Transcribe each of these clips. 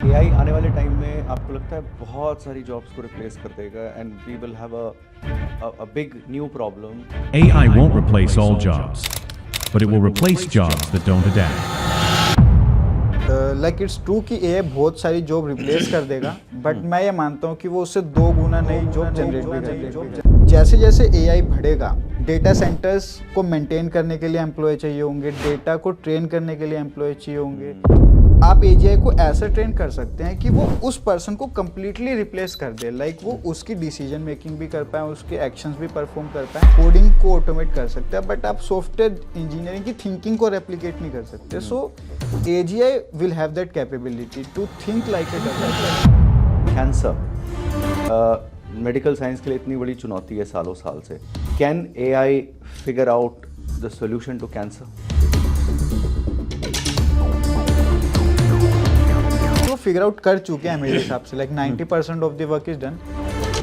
AI आने वाले time में आपको लगता है बहुत सारी जॉब्स को रिप्लेस कर देगा and we will have a big new problem? AI won't replace all jobs, but it will replace jobs that don't adapt. Like it's true कि एआई बहुत सारी जॉब रिप्लेस कर देगा, बट मैं ये मानता हूँ कि वो उससे 2 गुना नई जॉब जनरेट भी करेगा। जैसे जैसे एआई बढ़ेगा, डेटा सेंटर्स को मेंटेन करने के लिए एम्प्लॉय चाहिए होंगे, डेटा को ट्रेन करने के लिए एम्प्लॉय चाहिए होंगे। आप एआई को ऐसा ट्रेन कर सकते हैं कि वो उस पर्सन को कम्प्लीटली रिप्लेस कर दे, लाइक वो उसकी डिसीजन मेकिंग भी कर पाए, उसके एक्शंस भी परफॉर्म कर पाए, कोडिंग को ऑटोमेट कर सकते हैं, बट आप सॉफ्टवेयर इंजीनियरिंग की थिंकिंग को रेप्लिकेट नहीं कर सकते। So AGI will have that capability to think like a developer. Cancer medical science के लिए इतनी बड़ी चुनौती है सालों साल से। Can AI figure out the solution to cancer? Figure out कर चुके हैं मेरे हिसाब से, like 90% of the work is done,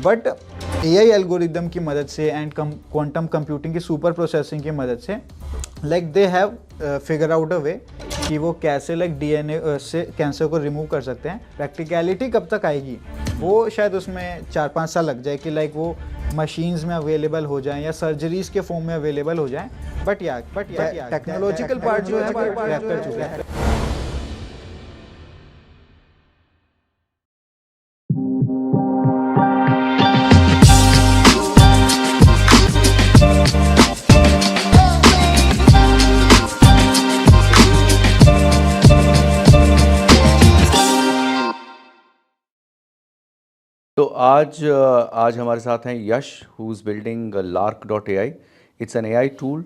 but AI algorithm की मदद से एंड क्वांटम कंप्यूटिंग की सुपर प्रोसेसिंग की मदद से like they have figure out a way कि वो कैसे लाइक डीएनए से कैंसर को रिमूव कर सकते हैं। प्रैक्टिकलिटी कब तक आएगी वो शायद उसमें 4-5 साल लग जाए कि लाइक वो मशीन्स में अवेलेबल हो जाएं या सर्जरीज के फॉर्म में अवेलेबल हो जाएं, बट टेक्नोलॉजिकल पार्ट जो है वो क्रैक कर चुका है। तो आज हमारे साथ हैं Yash, who is building lark.ai. It's an AI tool,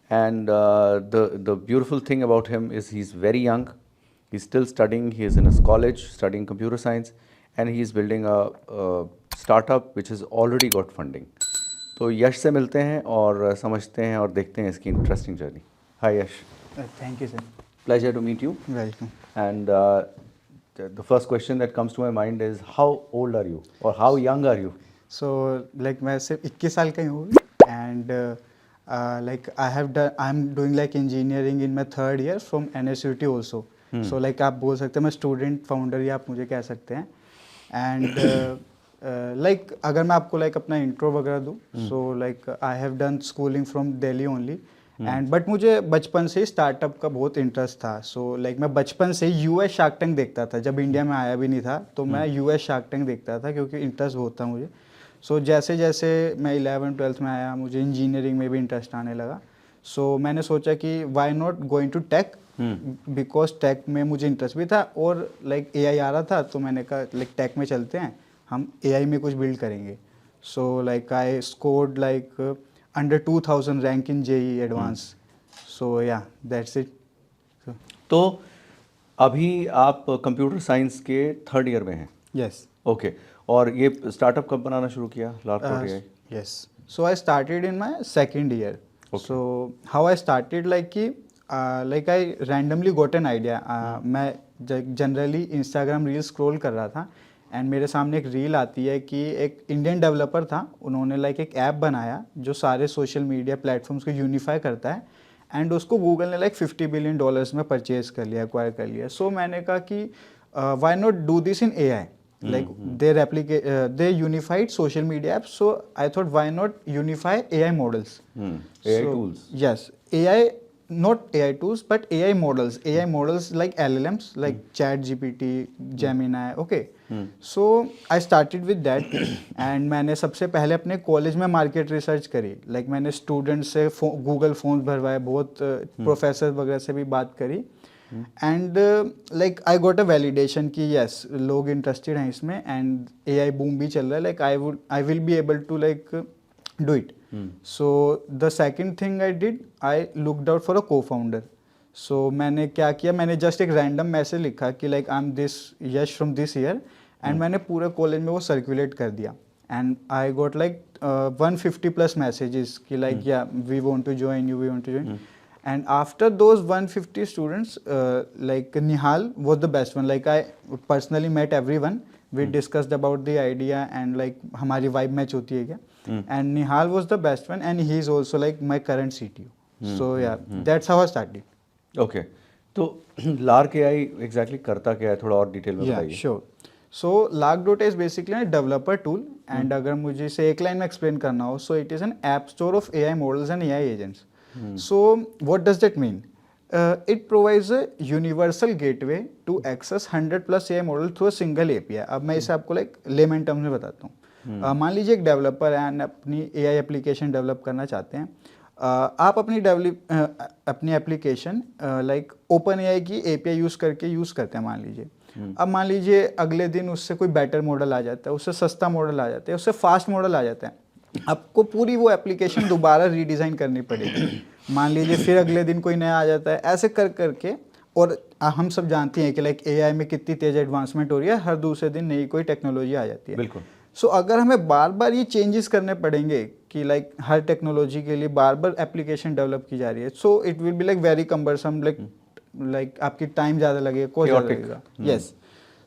and the beautiful thing about him is he's very young. He's still studying. He is in his college studying computer science, and he's building a startup which has already got funding. तो यश से मिलते हैं और समझते हैं और देखते हैं इसकी interesting journey. Hi Yash. Thank you sir. Pleasure to meet you. Welcome. And the first question that comes to my mind is, how old are you or how young are you? So like मैं सिर्फ 21 साल का ही हूँ, and like I am doing like engineering in my 3rd year from NSUT also. So like आप बोल सकते हैं मैं स्टूडेंट फाउंडर या आप मुझे कह सकते हैं। एंड लाइक अगर मैं आपको लाइक अपना इंट्रो वगैरह दूँ, so like I have done schooling from Delhi only, and but मुझे बचपन से ही स्टार्टअप का बहुत इंटरेस्ट था। सो लाइक मैं बचपन से US शार्क टैंक देखता था, जब इंडिया में आया भी नहीं था तो मैं US शार्क टैंक देखता था क्योंकि इंटरेस्ट बहुत था मुझे। सो जैसे जैसे मैं 11th-12th में आया, मुझे इंजीनियरिंग में भी इंटरेस्ट आने लगा। सो मैंने सोचा कि why not going to tech, because tech में मुझे इंटरेस्ट भी था और लाइक AI आ रहा था, तो मैंने कहा लाइक टेक में चलते हैं, हम AI में कुछ बिल्ड करेंगे। So like I scored like under 2000 rank in JEE advance. So yeah, that's it. तो अभी आप कंप्यूटर साइंस के 3rd ईयर में हैं? Yes. ओके। और ये स्टार्टअप कब बनाना शुरू किया, lark.ai? Yes. So I started in my 2nd year. Okay. So how I started like I randomly got an idea. मैं जनरली Instagram रील स्क्रॉल कर रहा था एंड मेरे सामने एक रील आती है कि एक इंडियन डेवलपर था, उन्होंने लाइक एक ऐप बनाया जो सारे सोशल मीडिया प्लेटफॉर्म्स को यूनिफाई करता है, एंड उसको गूगल ने लाइक $50 बिलियन में परचेज कर लिया, एक्वायर कर लिया। सो मैंने कहा कि why not do this in AI, like they unified social media apps, so I thought why not unify AI models. AI tools. Yes, AI, not AI tools but AI models like LLMs like ChatGPT, Gemini. Okay. So I started with that and मैंने सबसे पहले अपने college में market research करी, like मैंने student से Google forms भरवाए, बहुत प्रोफेसर वगैरह से भी बात करी, and like I got a validation कि यस लोग इंटरेस्टेड हैं इसमें एंड AI बूम भी चल रहा है, like I will be able to like do it. So the second thing I did, I looked out for a cofounder. सो मैंने क्या किया, मैंने जस्ट एक रैंडम मैसेज लिखा कि like I am this Yash from this year, and मैंने पूरे college में वो सर्कुलेट कर दिया, and I got like 150+ messages कि like yeah we want to join you, we want to join. And after those 150 students, like Nihal was the best one. Like I personally met everyone. We discussed about the idea and like हमारी vibe match होती है क्या? And Nihal was the best one, and he is also like my current CTO. So yeah, that's how I started. Okay. तो lark AI exactly करता क्या है, थोड़ा और डिटेल में या बताइए। Sure. So lark is basically a developer tool and अगर मुझे इसे एक लाइन में एक्सप्लेन करना हो, so it is an app store of AI models and AI agents. So what does that mean? It provides a universal gateway to access 100 plus AI model through a single API. अब मैं इसे आपको like lemon terms में बताता हूँ. मान लीजिए एक डेवलपर है एंड अपनी AI एप्लीकेशन डेवलप करना चाहते हैं. आप अपनी एप्लीकेशन लाइक ओपन AI की API यूज़ करके यूज़ करते हैं मान लीजिए. अब मान लीजिए अगले दिन उससे कोई बेटर मॉडल आ जाता है, उससे सस्ता मॉडल आ जाता है, उससे फास्ट मॉडल आ जाता है. आपको पूरी वो एप्लीकेशन दोबारा रीडिज़ाइन करनी पड़ेगी. मान लीजिए फिर अगले दिन कोई नया आ जाता है, ऐसे कर करके. और हम सब जानते हैं कि लाइक AI में कितनी तेज़ एडवांसमेंट हो रही है, हर दूसरे दिन नई कोई टेक्नोलॉजी आ जाती है. बिल्कुल. सो अगर हमें बार बार ये चेंजेस करने पड़ेंगे कि लाइक हर टेक्नोलॉजी के लिए बार बार एप्लीकेशन डेवलप की जा रही है, so it will be like very cumbersome, like आपकी टाइम ज़्यादा लगेगा, कॉस्ट ज़्यादा लगेगा. Yes.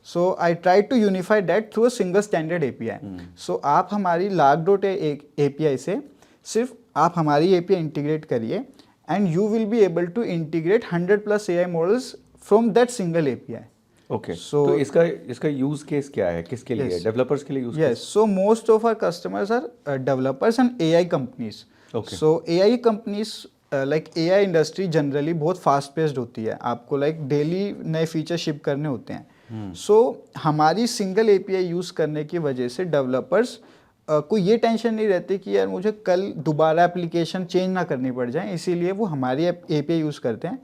So I try to unify that through a single standard API. So आप हमारी lark.ai से सिर्फ आप हमारी API इंटीग्रेट करिए and you will be able to integrate 100 plus AI models from that single API. Okay. So- तो इसका use case क्या है, किसके लिए? Yes. डेवलपर्स के लिए use Yes, so most of our customers are developers and AI companies. Okay. So AI companies like AI industry generally बहुत fast paced होती है, आपको लाइक डेली नए फीचर शिप करने होते हैं. सो हमारी सिंगल API यूज़ करने की वजह से डेवलपर्स को ये टेंशन नहीं रहती कि यार मुझे कल दोबारा एप्लीकेशन चेंज ना करनी पड़ जाए, इसीलिए वो हमारी API यूज़ करते हैं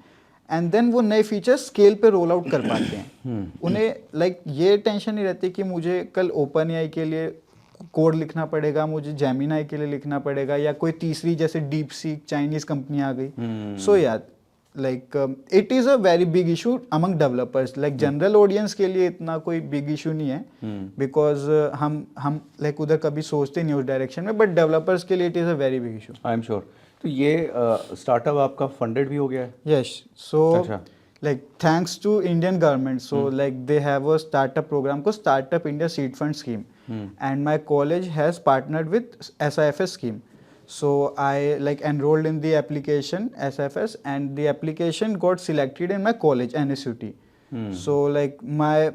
एंड देन वो नए फीचर स्केल पे रोल आउट कर पाते हैं. उन्हें लाइक ये टेंशन नहीं रहती कि मुझे कल ओपन AI के लिए कोड लिखना पड़ेगा, मुझे जेमिनाई के लिए लिखना पड़ेगा, या कोई तीसरी जैसे डीप सीक चाइनीज कंपनी आ गई. सो यार like it is a very big issue among developers. Like general audience के लिए इतना कोई बिग इशू नहीं है, बिकॉज हम लाइक उधर कभी सोचते नहीं उस डायरेक्शन में, बट डेवलपर्स के लिए it is a very big issue. I am sure. तो ये स्टार्टअप आपका फंडेड भी हो गया है? Yes. So, अच्छा. like thanks to Indian government, so like they have a startup program called Startup India Seed Fund Scheme, and my college has partnered with SIFS scheme. So I like enrolled in the application SIFS, and the application got selected in my college NSUT. So like my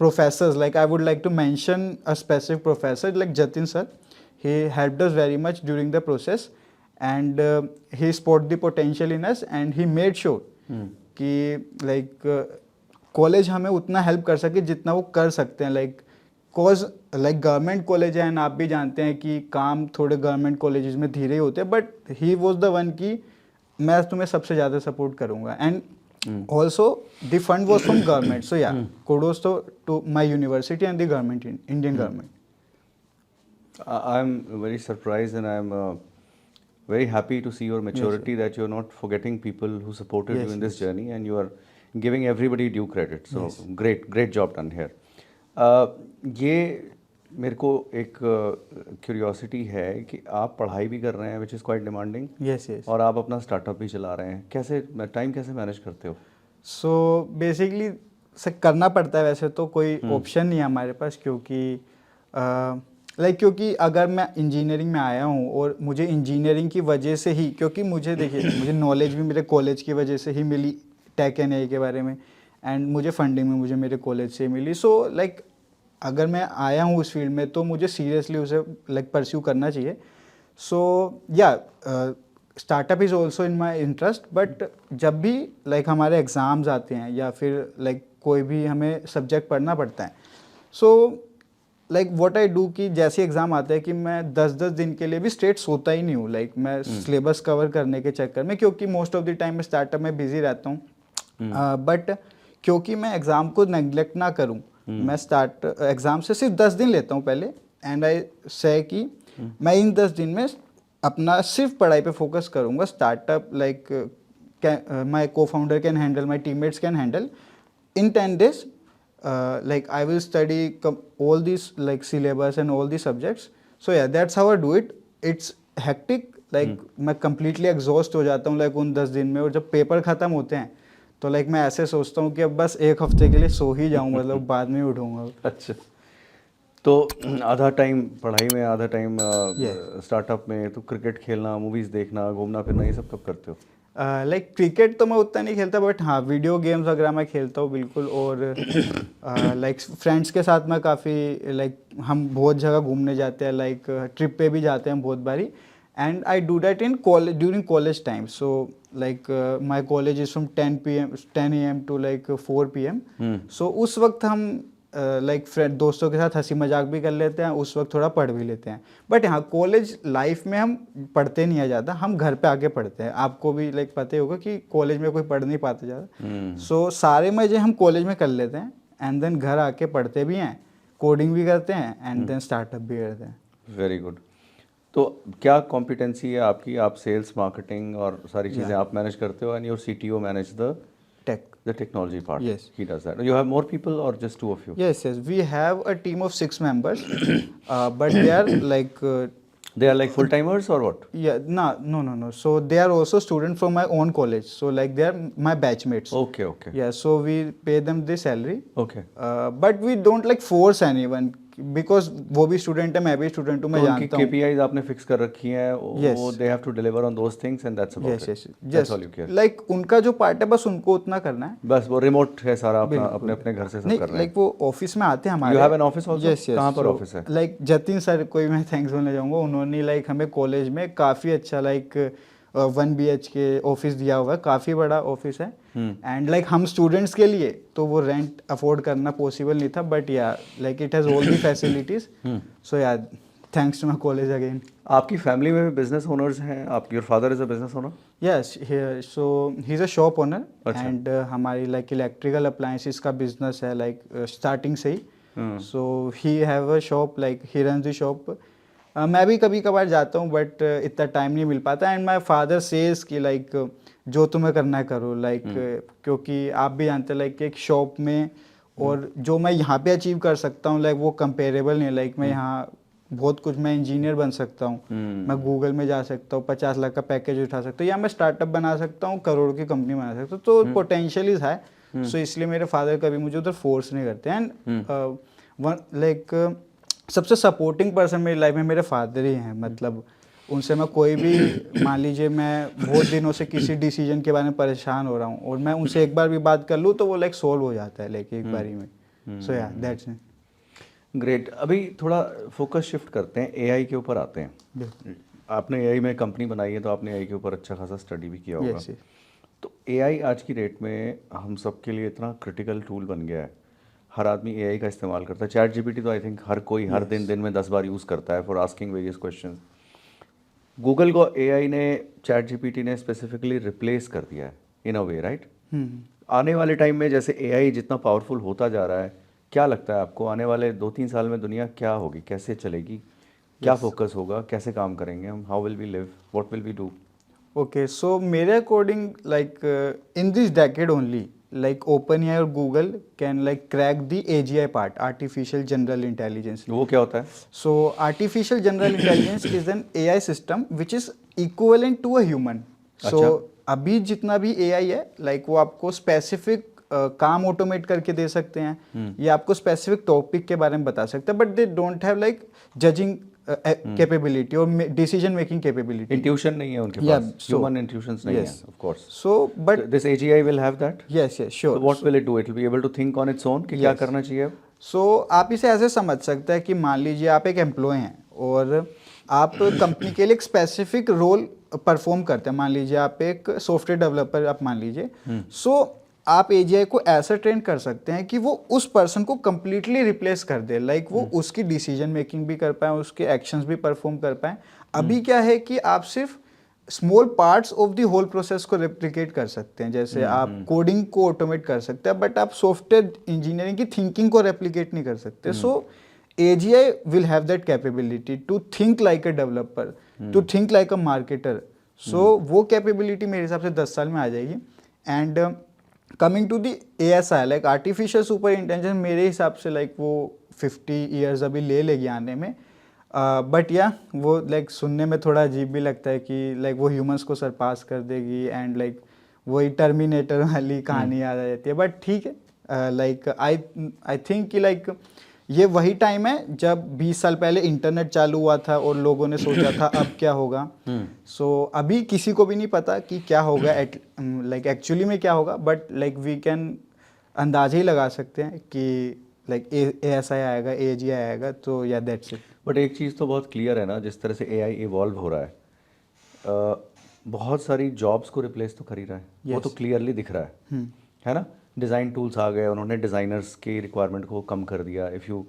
professors, like I would like to mention a specific professor like Jatin sir. He helped us very much during the process. And he spotted the potential in us and he made sure कि like college हमें उतना help कर सके जितना वो कर सकते हैं. Like cause like government college है एंड आप भी जानते हैं कि काम थोड़े गवर्नमेंट कॉलेजेस में धीरे होते हैं, but he was the one कि मैं तुम्हें सबसे ज़्यादा सपोर्ट करूँगा. And also the fund was from government. So yeah kudos to my university and the government, Indian government. I am very surprise and I am very happy to see your maturity, that you're not forgetting people who supported you in this journey, and you are giving everybody due credit. So great job done here. ये मेरे को एक curiosity है कि आप पढ़ाई भी कर रहे हैं, which is quite demanding. Yes. और आप अपना स्टार्टअप भी चला रहे हैं. कैसे टाइम कैसे मैनेज करते हो? सो बेसिकली से करना पड़ता है, वैसे तो कोई ऑप्शन नहीं है हमारे पास, क्योंकि क्योंकि अगर मैं इंजीनियरिंग में आया हूँ और मुझे इंजीनियरिंग की वजह से ही, क्योंकि मुझे देखिए मुझे नॉलेज भी मेरे कॉलेज की वजह से ही मिली टेक एंड AI के बारे में, एंड मुझे फंडिंग में मुझे मेरे कॉलेज से मिली. सो लाइक अगर मैं आया हूँ उस फील्ड में तो मुझे सीरियसली उसे लाइक परस्यू करना चाहिए. सो या startup is also in my interest, but जब भी लाइक हमारे एग्ज़ाम्स आते हैं या फिर लाइक कोई भी हमें सब्जेक्ट पढ़ना पड़ता है, so like what I do कि जैसे एग्ज़ाम आता है कि मैं 10-10 दिन के लिए भी स्ट्रेट सोता ही नहीं हूँ. लाइक मैं सिलेबस कवर करने के चक्कर में, क्योंकि मोस्ट ऑफ द टाइम मैं स्टार्टअप में बिजी रहता हूँ, बट क्योंकि मैं एग्ज़ाम को नेग्लेक्ट ना करूँ, मैं एग्ज़ाम से सिर्फ 10 दिन लेता हूँ पहले, एंड आई से कि मैं इन 10 दिन में अपना सिर्फ पढ़ाई पे फोकस करूँगा. स्टार्टअप लाइक माई को founder can handle, my teammates can handle in 10 days. Like I will study all these like syllabus and all these subjects. So yeah, that's how I do it. It's hectic. Like मैं completely exhaust हो जाता हूँ like उन 10 दिन में, और जब paper ख़त्म होते हैं तो like मैं ऐसे सोचता हूँ कि अब बस एक हफ्ते के लिए सो ही जाऊँ, मतलब बाद में उठूँगा. अच्छा. तो आधा टाइम पढ़ाई में, आधा टाइम स्टार्टअप में, तो क्रिकेट खेलना, मूवीज़ देखना, घूमना फिरना, ये सब कब करते हो? लाइक क्रिकेट तो मैं उतना नहीं खेलता, बट हाँ वीडियो गेम्स वगैरह मैं खेलता हूँ बिल्कुल। और लाइक फ्रेंड्स के साथ मैं काफ़ी लाइक हम बहुत जगह घूमने जाते हैं, लाइक ट्रिप पे भी जाते हैं बहुत बारी। And I do that in college during college time. So like my college is from 10 AM to like 4 PM। सो उस वक्त हम लाइक फ्रेंड दोस्तों के साथ हंसी मजाक भी कर लेते हैं, उस वक्त थोड़ा पढ़ भी लेते हैं। बट यहाँ कॉलेज लाइफ में हम पढ़ते नहीं है ज़्यादा, हम घर पे आके पढ़ते हैं। आपको भी लाइक पता ही होगा कि कॉलेज में कोई पढ़ नहीं पाता ज़्यादा। सो सारे मजे हम कॉलेज में कर लेते हैं, एंड देन घर आके पढ़ते भी हैं, कोडिंग भी करते हैं, एंड देन स्टार्टअप भी करते हैं। Very good. तो क्या कॉम्पिटेंसी है आपकी? आप सेल्स, मार्केटिंग और सारी चीज़ें आप मैनेज करते हो, and your CTO manage the tech. the technology part? Yes. He does that. You have more people or just 2 of you? Yes, we have a team of 6 members, but they are like They are like full-timers or what? yeah, no. So they are also students from my own college. So like they are my batchmates. Okay. Yeah, so we pay them the salary. Okay. But we don't like force anyone, because वो भी student है, मैं भी student हूँ, मैं तो उनकी जानता हूँ। KPIs आपने फिक्स कर रखी हैं, Yes. वो they have to deliver on those things and that's about it. That's all you care. Like उनका जो पार्ट है बस उनको उतना करना है। बस वो रिमोट है सारा, अपना अपने अपने घर से सब नहीं कर रहे लाइक वो ऑफिस में आते हैं हमारे। You have an office also? Yes. कहाँ पर office है? लाइक जतिन सर को मैं थैंक्स बोलना चाहूँगा, उन्होंने लाइक हमें कॉलेज में काफ़ी अच्छा लाइक 1 BHK ऑफिस दिया हुआ है, काफ़ी बड़ा ऑफिस है। एंड लाइक हम स्टूडेंट्स के लिए तो वो रेंट अफोर्ड करना पॉसिबल नहीं था, but yeah like it has all the facilities. So yeah thanks to my college again. आपकी फैमिली में भी बिजनेस ओनर्स हैं? आप your father is a business owner? Yes, so he is a shop owner, अच्छा। And हमारी like electrical appliances का business है like starting से ही। So he have a shop, like he run the shop. मैं भी कभी कभार जाता हूँ, बट इतना टाइम नहीं मिल पाता। एंड माई फादर सेज कि लाइक जो तुम्हें करना है करो, लाइक क्योंकि आप भी जानते हैं लाइक एक शॉप में और जो मैं यहाँ पे अचीव कर सकता हूँ लाइक वो कंपेरेबल नहीं। लाइक मैं यहाँ बहुत कुछ, मैं इंजीनियर बन सकता हूँ, मैं गूगल में जा सकता हूँ, 50 लाख का पैकेज उठा सकता हूँ, या मैं स्टार्टअप बना सकता हूँ, करोड़ की कंपनी बना सकता हूँ। तो पोटेंशियल इज है। सो इसलिए मेरे फादर कभी मुझे उधर फोर्स नहीं करते। एंड लाइक सबसे सपोर्टिंग पर्सन मेरी लाइफ में मेरे फादर ही हैं। मतलब उनसे मैं कोई भी, मान लीजिए मैं बहुत दिनों से किसी डिसीजन के बारे में परेशान हो रहा हूँ, और मैं उनसे एक बार भी बात कर लूँ तो वो लाइक सोल्व हो जाता है लाइक एक बारी में। सो या दैट्स इट। ग्रेट। अभी थोड़ा फोकस शिफ्ट करते हैं, AI के ऊपर आते हैं। आपने AI में कंपनी बनाई है, तो आपने AI के ऊपर अच्छा खासा स्टडी भी किया होगा। Yes. तो AI आज की डेट में हम सब के लिए इतना क्रिटिकल टूल बन गया है, हर आदमी AI का इस्तेमाल करता है। चैट GPT तो आई थिंक हर कोई हर दिन में 10 बार यूज़ करता है for asking various question. Google को AI ने, चैट GPT ने स्पेसिफिकली रिप्लेस कर दिया है इन अ वे, राइट? आने वाले टाइम में जैसे AI जितना पावरफुल होता जा रहा है, क्या लगता है आपको आने वाले 2-3 साल में दुनिया क्या होगी, कैसे चलेगी, क्या फोकस होगा, कैसे काम करेंगे हम? How will we live, what will we do? Okay, so मेरे according like in this decade only, like OpenAI or Google can like crack the AGI part, artificial general intelligence. वो क्या होता है? So artificial general intelligence is an AI system which is equivalent to a human. So अभी जितना भी AI है like वो आपको specific काम ऑटोमेट करके दे सकते हैं, या आपको स्पेसिफिक टॉपिक के बारे में बता सकते हैं, but they don't have like judging capability और डिसीजन मेकिंग कैपेबिलिटी। इंट्यूशन नहीं है उनके पास, ह्यूमन इंट्यूशंस नहीं है, of course. So but this AGI will have that? yes, sure. So what will it do? It will be able to think on its own कि क्या करना चाहिए? सो आप इसे ऐसे समझ सकते हैं कि मान लीजिए आप एक एम्प्लॉय हैं और आप कंपनी के लिए एक स्पेसिफिक रोल परफॉर्म करते हैं। मान लीजिए आप एक सॉफ्टवेयर डेवलपर, आप मान लीजिए। सो आप AGI को ऐसा ट्रेन कर सकते हैं कि वो उस पर्सन को कम्प्लीटली रिप्लेस कर दे, लाइक वो उसकी डिसीजन मेकिंग भी कर पाए, उसके एक्शंस भी परफॉर्म कर पाए। अभी क्या है कि आप सिर्फ small parts of the whole process को रेप्लिकेट कर सकते हैं, जैसे आप कोडिंग को ऑटोमेट कर सकते हैं, बट आप सॉफ्टवेयर इंजीनियरिंग की थिंकिंग को रेप्लिकेट नहीं कर सकते। So AGI will have that capability to think like a developer, to think like a marketer. So वो कैपेबिलिटी मेरे हिसाब से 10 साल में आ जाएगी। And coming to the ASI, like artificial super intelligence, मेरे हिसाब से लाइक वो 50 ईयर्स अभी ले लेगी आने में। बट या वो लाइक सुनने में थोड़ा अजीब भी लगता है कि लाइक वो ह्यूमंस को सरपास कर देगी, एंड लाइक वही टर्मिनेटर वाली कहानी याद आ जाती है। बट ठीक है, लाइक आई थिंक कि लाइक ये वही टाइम है जब 20 साल पहले इंटरनेट चालू हुआ था और लोगों ने सोचा था अब क्या होगा। सो अभी किसी को भी नहीं पता कि क्या होगा लाइक एक्चुअली में क्या होगा, बट लाइक वी कैन अंदाजा ही लगा सकते हैं कि लाइक ASI आएगा, AG आएगा, तो या दैट्स इट। बट एक चीज़ तो बहुत क्लियर है ना, जिस तरह से AI इवॉल्व हो रहा है, बहुत सारी जॉब्स को रिप्लेस तो कर ही रहा है, वो तो क्लियरली दिख रहा है ना। डिज़ाइन टूल्स आ गए, उन्होंने डिज़ाइनर्स की रिक्वायरमेंट को कम कर दिया। If you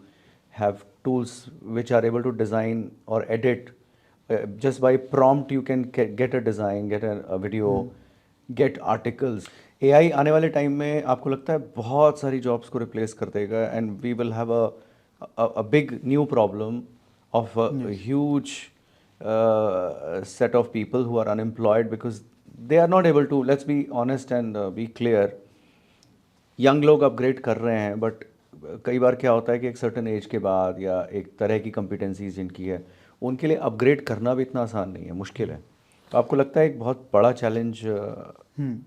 have tools which are able to design और edit just by prompt, you can get a design, get a video, get articles. AI आने वाले टाइम में आपको लगता है बहुत सारी जॉब्स को रिप्लेस कर देगा, and we will have a big new problem of a huge set of people who are unemployed because they are not able to, let's be honest and be clear, young लोग upgrade कर रहे हैं, but कई बार क्या होता है कि एक सर्टन एज के बाद या एक तरह की कॉम्पिटेंसीज जिनकी है, उनके लिए अपग्रेड करना भी इतना आसान नहीं है, मुश्किल है। तो आपको लगता है एक बहुत बड़ा चैलेंज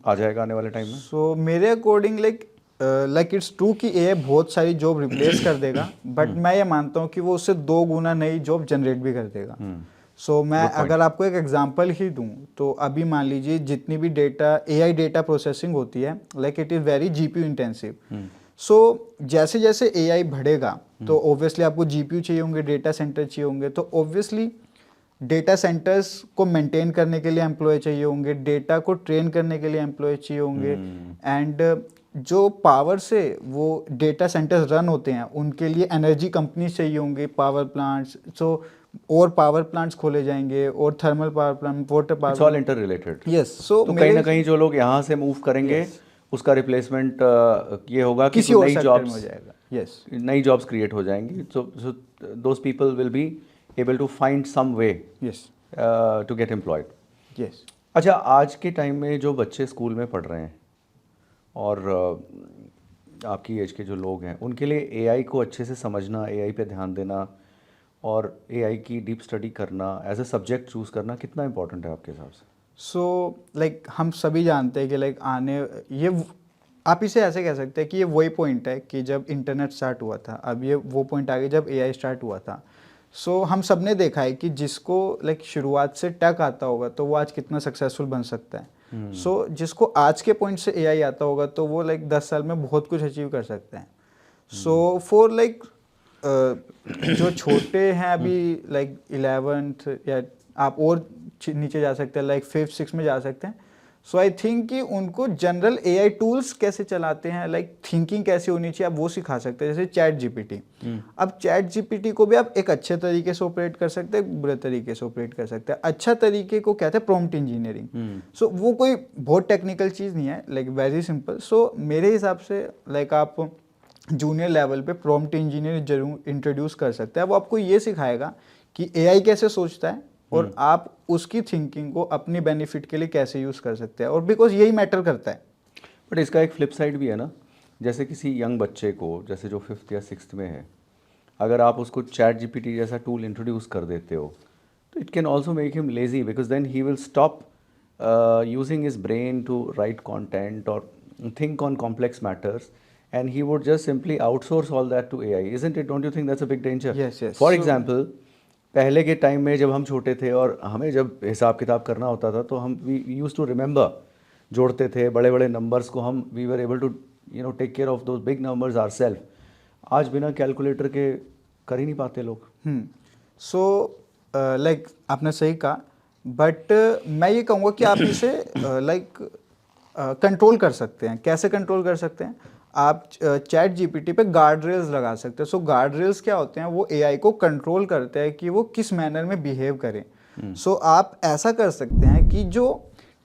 आ जाएगा आने वाले टाइम में? सो मेरे अकॉर्डिंग लाइक इट्स ट्रू कि AI बहुत सारी जॉब रिप्लेस कर देगा, बट मैं ये मानता हूँ कि वो उससे 2 गुना नई जॉब जनरेट भी कर देगा। सो मैं अगर आपको एक एग्जांपल ही दूं, तो अभी मान लीजिए जितनी भी AI डेटा प्रोसेसिंग होती है, like it is very GPU intensive. So जैसे जैसे AI बढ़ेगा तो ऑब्वियसली आपको GPU चाहिए होंगे, डेटा सेंटर चाहिए होंगे, तो ऑब्वियसली डेटा सेंटर्स को मेंटेन करने के लिए एम्प्लॉय चाहिए होंगे, डेटा को ट्रेन करने के लिए एम्प्लॉय चाहिए होंगे, एंड जो पावर से वो डेटा सेंटर्स रन होते हैं उनके लिए एनर्जी कंपनीज चाहिए होंगे, पावर प्लांट्स। सो और पावर प्लांट्स खोले जाएंगे, और thermal power plant, water power, it's all interrelated. Yes. So तो कहीं ना कहीं जो लोग यहाँ से मूव करेंगे उसका रिप्लेसमेंट ये होगा कि किसी और नई सेक्टर में जॉब्स हो जाएगा। यस, नई जॉब्स क्रिएट हो जाएंगी। So those people will be able to find some way yes, to get employed. Yes. अच्छा, आज के टाइम में जो बच्चे स्कूल में पढ़ रहे हैं और आपकी एज के जो लोग हैं, उनके लिए AI को अच्छे से समझना, AI पे ध्यान देना और AI की डीप स्टडी करना, एज अ सब्जेक्ट चूज़ करना कितना इंपॉर्टेंट है आपके हिसाब से? सो लाइक हम सभी जानते हैं कि लाइक आप इसे ऐसे कह सकते हैं कि ये वही पॉइंट है कि जब इंटरनेट स्टार्ट हुआ था, अब ये वो पॉइंट आ गया जब AI स्टार्ट हुआ था। सो हम सब ने देखा है कि जिसको लाइक शुरुआत से टेक आता होगा तो वो आज कितना सक्सेसफुल बन सकता है। सो जिसको आज के पॉइंट से AI आता होगा तो वो लाइक 10 साल में बहुत कुछ अचीव कर सकते हैं। सो फॉर लाइक जो छोटे हैं अभी लाइक 11th, या आप और नीचे जा सकते हैं, लाइक 5th 6th में जा सकते हैं। सो आई थिंक कि उनको जनरल AI टूल्स कैसे चलाते हैं, लाइक थिंकिंग कैसे होनी चाहिए, आप वो सिखा सकते हैं, जैसे ChatGPT। अब ChatGPT को भी आप एक अच्छे तरीके से ऑपरेट कर सकते हैं, बुरे तरीके से ऑपरेट कर सकते हैं। अच्छा तरीके को कहते हैं प्रॉम्प्ट इंजीनियरिंग। सो वो कोई बहुत टेक्निकल चीज़ नहीं है, लाइक वेरी सिंपल। सो मेरे हिसाब से लाइक आप जूनियर लेवल पे प्रॉम्प्ट इंजीनियर जरूर इंट्रोड्यूस कर सकते हैं। वो आपको ये सिखाएगा कि AI कैसे सोचता है और आप उसकी थिंकिंग को अपनी बेनिफिट के लिए कैसे यूज़ कर सकते हैं, और बिकॉज यही मैटर करता है। बट इसका एक फ्लिप साइड भी है ना, जैसे किसी यंग बच्चे को, जैसे जो 5th या 6th में है, अगर आप उसको ChatGPT जैसा टूल इंट्रोड्यूस कर देते हो, तो it can also make him lazy, because then he will stop using his brain to write content और think on complex matters, and he would just simply outsource all that to AI, isn't it? Don't you think that's a big danger? Yes, yes. For So- example, पहले के time में जब हम छोटे थे और हमें जब हिसाब किताब करना होता था, तो हम वी यूज टू रिमेंबर, जोड़ते थे बड़े बड़े नंबर्स को, हम we were able to take care of those big numbers ourselves. आज बिना कैलकुलेटर के कर ही नहीं पाते लोग। सो लाइक आपने सही कहा, बट मैं ये कहूँगा कि आप इसे लाइक कंट्रोल कर सकते हैं। कैसे कंट्रोल कर सकते हैं? आप ChatGPT पे गार्ड रेल्स लगा सकते हैं। सो गार्ड रेल्स क्या होते हैं? वो AI को कंट्रोल करते हैं कि वो किस मैनर में बिहेव करे। सो आप ऐसा कर सकते हैं कि जो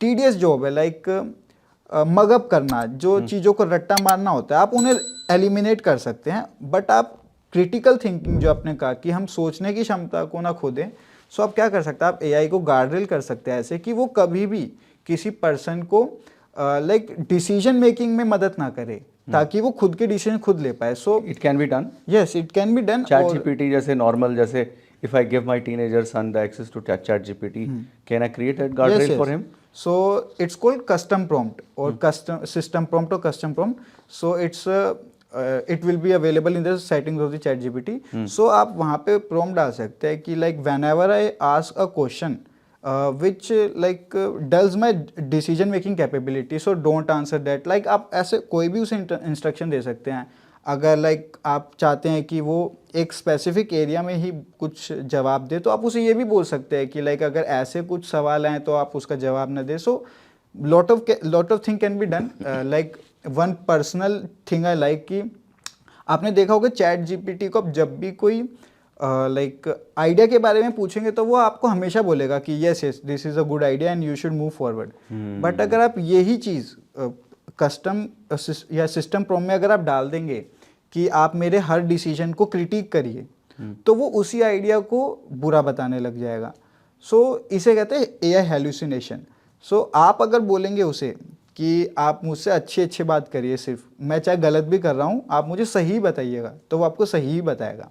टीडियस जॉब है, लाइक मगअप करना, जो चीज़ों को रट्टा मारना होता है, आप उन्हें एलिमिनेट कर सकते हैं। बट आप क्रिटिकल थिंकिंग, जो आपने कहा कि हम सोचने की क्षमता को ना खो दें, सो आप क्या कर सकते हैं? आप AI को गार्ड रेल कर सकते हैं ऐसे कि वो कभी भी किसी पर्सन को लाइक डिसीजन मेकिंग में मदद ना करे, ताकि वो खुद के डिसीजन खुद ले पाए। So it can be done. Yes, it can be done. ChatGPT जैसे नॉर्मल, जैसे if I give my teenager son the access to ChatGPT, can I create a guardrail for him? So it's called custom prompt or custom system prompt or custom prompt. So it's it will be available in the settings of the chat GPT. So आप वहाँ पे prompt डाल सकते हैं कि like whenever I ask a question which like dulls my decision making capability, so don't answer that. Like आप ऐसे कोई भी उसे इंस्ट्रक्शन दे सकते हैं। अगर लाइक आप चाहते हैं कि वो एक स्पेसिफिक एरिया में ही कुछ जवाब दे, तो आप उसे ये भी बोल सकते हैं कि लाइक अगर ऐसे कुछ सवाल आए तो आप उसका जवाब न दें। So lot of thing can be done. Like one personal thing I like कि आपने देखा होगा चैट जीपीटी को जब भी कोई लाइक आइडिया के बारे में पूछेंगे तो वो आपको हमेशा बोलेगा कि yes yes this is a good idea and you should move forward. But अगर आप यही चीज़ कस्टम या सिस्टम प्रॉम्प्ट में अगर आप डाल देंगे कि आप मेरे हर डिसीजन को क्रिटिक करिए, तो वो उसी आइडिया को बुरा बताने लग जाएगा। सो इसे कहते हैं एआई हेलुसिनेशन। सो आप अगर बोलेंगे उसे कि आप मुझसे अच्छे बात करिए, सिर्फ मैं चाहे गलत भी कर रहा हूँ आप मुझे सही बताइएगा, तो वो आपको सही ही बताएगा।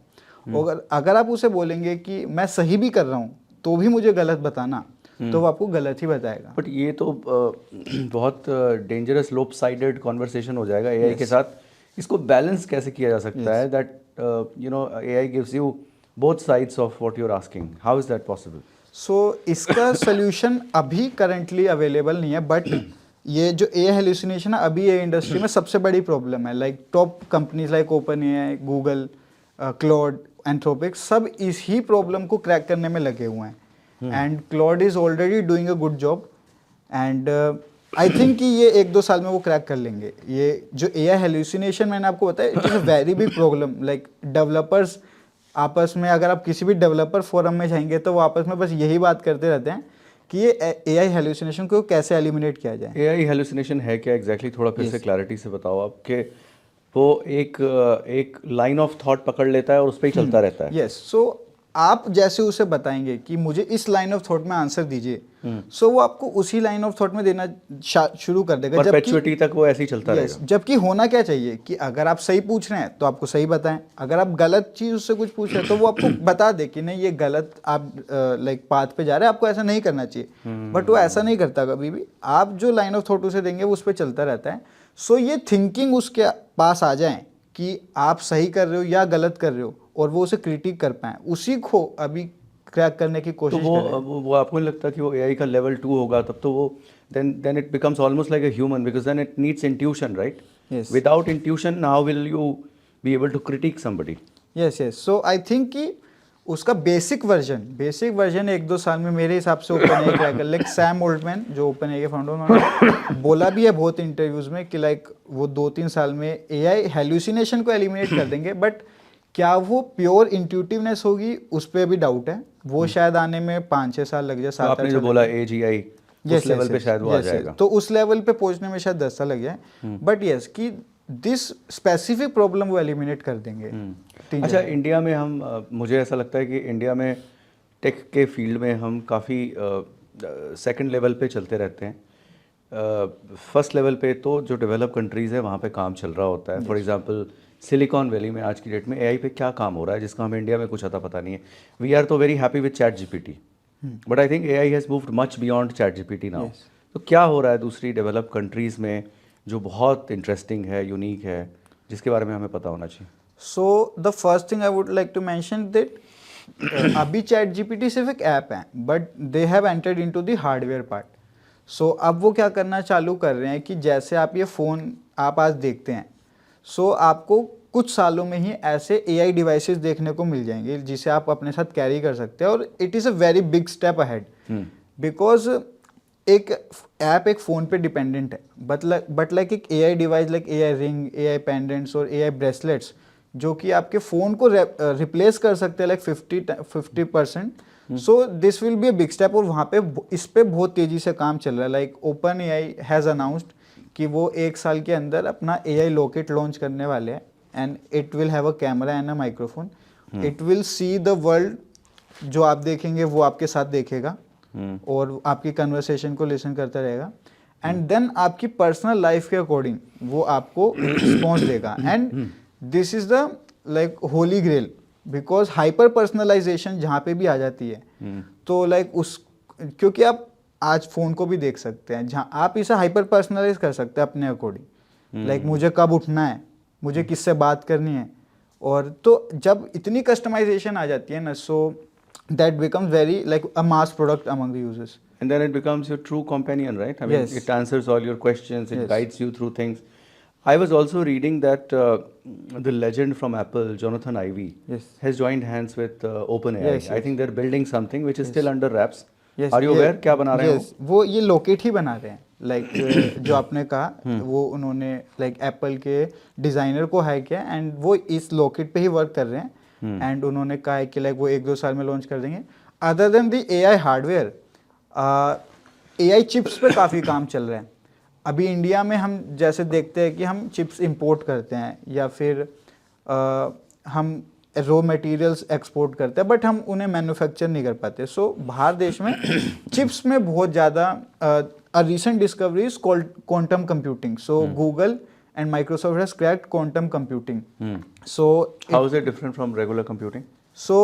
अगर आप उसे बोलेंगे कि मैं सही भी कर रहा हूँ तो भी मुझे गलत बताना, तो वो आपको गलत ही बताएगा। बट ये तो बहुत डेंजरस लोप साइडेड कॉन्वर्सेशन हो जाएगा एआई के साथ। इसको बैलेंस कैसे किया जा सकता है that you know AI gives you both sides of what you are asking, how is that possible? So इसका सोल्यूशन अभी करंटली अवेलेबल नहीं है, बट ये जो एआई हेलुसिनेशन है अभी ये इंडस्ट्री में सबसे बड़ी प्रॉब्लम है। Like top companies like open AI, Google, Claude, Anthropic सब इस ही प्रॉब्लम को क्रैक करने में लगे हुए हैं। And Claude is already doing a good job and I think कि ये 1-2 साल में वो क्रैक कर लेंगे। ये जो एआई हेलुसिनेशन मैंने आपको बताया, it is a very big problem. Like developers आपस में, अगर आप किसी भी डेवलपर फोरम में जाएंगे तो वो आपस में बस यही बात करते रहते हैं कि ये एआई हेलुसिनेशन को कैसे एलिमिनेट किया जाए। एआई हेलुसिनेशन है क्या एग्जैक्टली थोड़ा फिर से क्लैरिटी से बताओ आप कि वो एक लाइन ऑफ थॉट पकड़ लेता है और उस पर ही चलता रहता है। यस, सो आप जैसे उसे बताएंगे कि मुझे इस लाइन ऑफ थॉट में आंसर दीजिए, सो वो आपको उसी लाइन ऑफ थॉट में देना शुरू कर देगा। परपेचुइटी तक वो ऐसे ही चलता रहेगा। जबकि होना क्या चाहिए कि अगर आप सही पूछ रहे हैं तो आपको सही बताएं, अगर आप गलत चीज़ उससे कुछ पूछ रहे हैं तो वो आपको बता दे कि नहीं ये गलत आप लाइक पाथ पे जा रहे हैं, आपको ऐसा नहीं करना चाहिए। बट वो ऐसा नहीं करता कभी भी। आप जो लाइन ऑफ थॉट उसे देंगे वो उस पर चलता रहता है। सो ये थिंकिंग उसके पास आ जाए कि आप सही कर रहे हो या गलत कर रहे हो, और वो उसे क्रिटिक कर पाए, उसी को अभी क्रैक करने की कोशिश तो वो आपको नहीं लगता कि वो एआई का लेवल 2 होगा तब तो वो then it becomes almost like a human because then it needs intuition, right? Yes. Without intuition how will you be able to critique somebody? Yes yes, so I think कि उसका basic version 1-2 साल में मेरे हिसाब से open AI crack कर। Like Sam ओल्टमैन जो open AI के फाउंडर, उन्होंने बोला भी है बहुत इंटरव्यूज में कि लाइक वो 2-3 साल में एआई हेलुसिनेशन को एलिमिनेट कर देंगे। बट क्या वो प्योर इंट्यूटिवनेस होगी उस पर भी डाउट है। वो शायद आने में 5-6 साल लग जाए, 7-8 साल। आपने जो बोला एजीआई उस लेवल पे शायद वो आ जाएगा, तो उस लेवल पे पहुंचने में शायद 10 साल लग जाए। बट यस कि दिस स्पेसिफिक प्रॉब्लम वो एलिमिनेट कर देंगे। अच्छा, इंडिया में हम मुझे ऐसा लगता है कि इंडिया में टेक के फील्ड में हम काफ़ी सेकंड लेवल पे चलते रहते हैं। फर्स्ट लेवल पे तो जो डेवलप कंट्रीज़ है वहाँ पे काम चल रहा होता है। फॉर एग्जांपल सिलिकॉन वैली में आज की डेट में एआई पे क्या काम हो रहा है जिसका हमें इंडिया में कुछ अता पता नहीं है। वी आर तो very happy with chat GPT, but I think AI has moved much beyond chat GPT now. तो क्या हो रहा है दूसरी डेवलप कंट्रीज़ में जो बहुत इंटरेस्टिंग है, यूनिक है, जिसके बारे में हमें पता होना चाहिए? So the first thing I would like to mention that अभी चैट जीपीटी सिर्फ एक ऐप है, but they have entered into the hardware part. So अब वो क्या करना चालू कर रहे हैं कि जैसे आप ये फ़ोन आप आज देखते हैं, सो आपको कुछ सालों में ही ऐसे एआई डिवाइसेस देखने को मिल जाएंगे जिसे आप अपने साथ कैरी कर सकते हैं। और it is a very big step ahead, because एक ऐप एक फ़ोन पे डिपेंडेंट है, बट लाइक एक AI device like AI ring, AI pendants और एआई ब्रेसलेट्स जो कि आपके फ़ोन को रिप्लेस कर सकते हैं like 50%। So this will be a big step, और वहाँ पे इस पे बहुत तेज़ी से काम चल रहा है। Like open AI has announced कि वो 1 साल के अंदर अपना एआई लॉकेट लॉन्च करने वाले हैं, and it will have a camera and a microphone. It will see the world, जो आप देखेंगे वो आपके साथ देखेगा और आपकी कन्वर्सेशन को लिसन करता रहेगा, एंड देन आपकी पर्सनल लाइफ के अकॉर्डिंग वो आपको रिस्पॉन्स देगा। And this is the like holy grail, because hyper personalization जहाँ पे भी आ जाती है, तो लाइक उस क्योंकि आप आज फ़ोन को भी देख सकते हैं जहाँ आप इसे हाइपर पर्सनलाइज कर सकते हैं अपने अकॉर्डिंग। लाइक मुझे कब उठना है, मुझे किससे बात करनी है, और तो जब इतनी कस्टमाइजेशन आ जाती है ना, so that becomes very like a mass product among the users. And then it becomes your true companion, right? I mean, Yes. it answers all your questions, it Yes. guides you through things. I was also reading that the legend from Apple, Jonathan Ive, Yes. has joined hands with OpenAI. Yes, I yes. think they're building something which is Yes. still under wraps. Yes, Are you ये- aware? क्या बना रहे हैं yes, वो ये locate ही बना रहे हैं. लाइक जो आपने कहा वो उन्होंने लाइक एप्पल के डिज़ाइनर को हायर किया एंड वो इस लोकेट पे ही वर्क कर रहे हैं. एंड उन्होंने कहा है कि लाइक वो 1-2 साल में लॉन्च कर देंगे. Other than the AI hardware, AI chips पे काफ़ी काम चल रहा है. अभी इंडिया में हम जैसे देखते हैं कि हम चिप्स इंपोर्ट करते हैं या फिर हम रॉ मटेरियल्स एक्सपोर्ट करते हैं, बट हम उन्हें मैन्युफैक्चर नहीं कर पाते. सो बाहर देश में चिप्स में बहुत ज़्यादा a recent discovery is quantum computing. So Google and Microsoft has cracked quantum computing. So How is it different from regular computing? So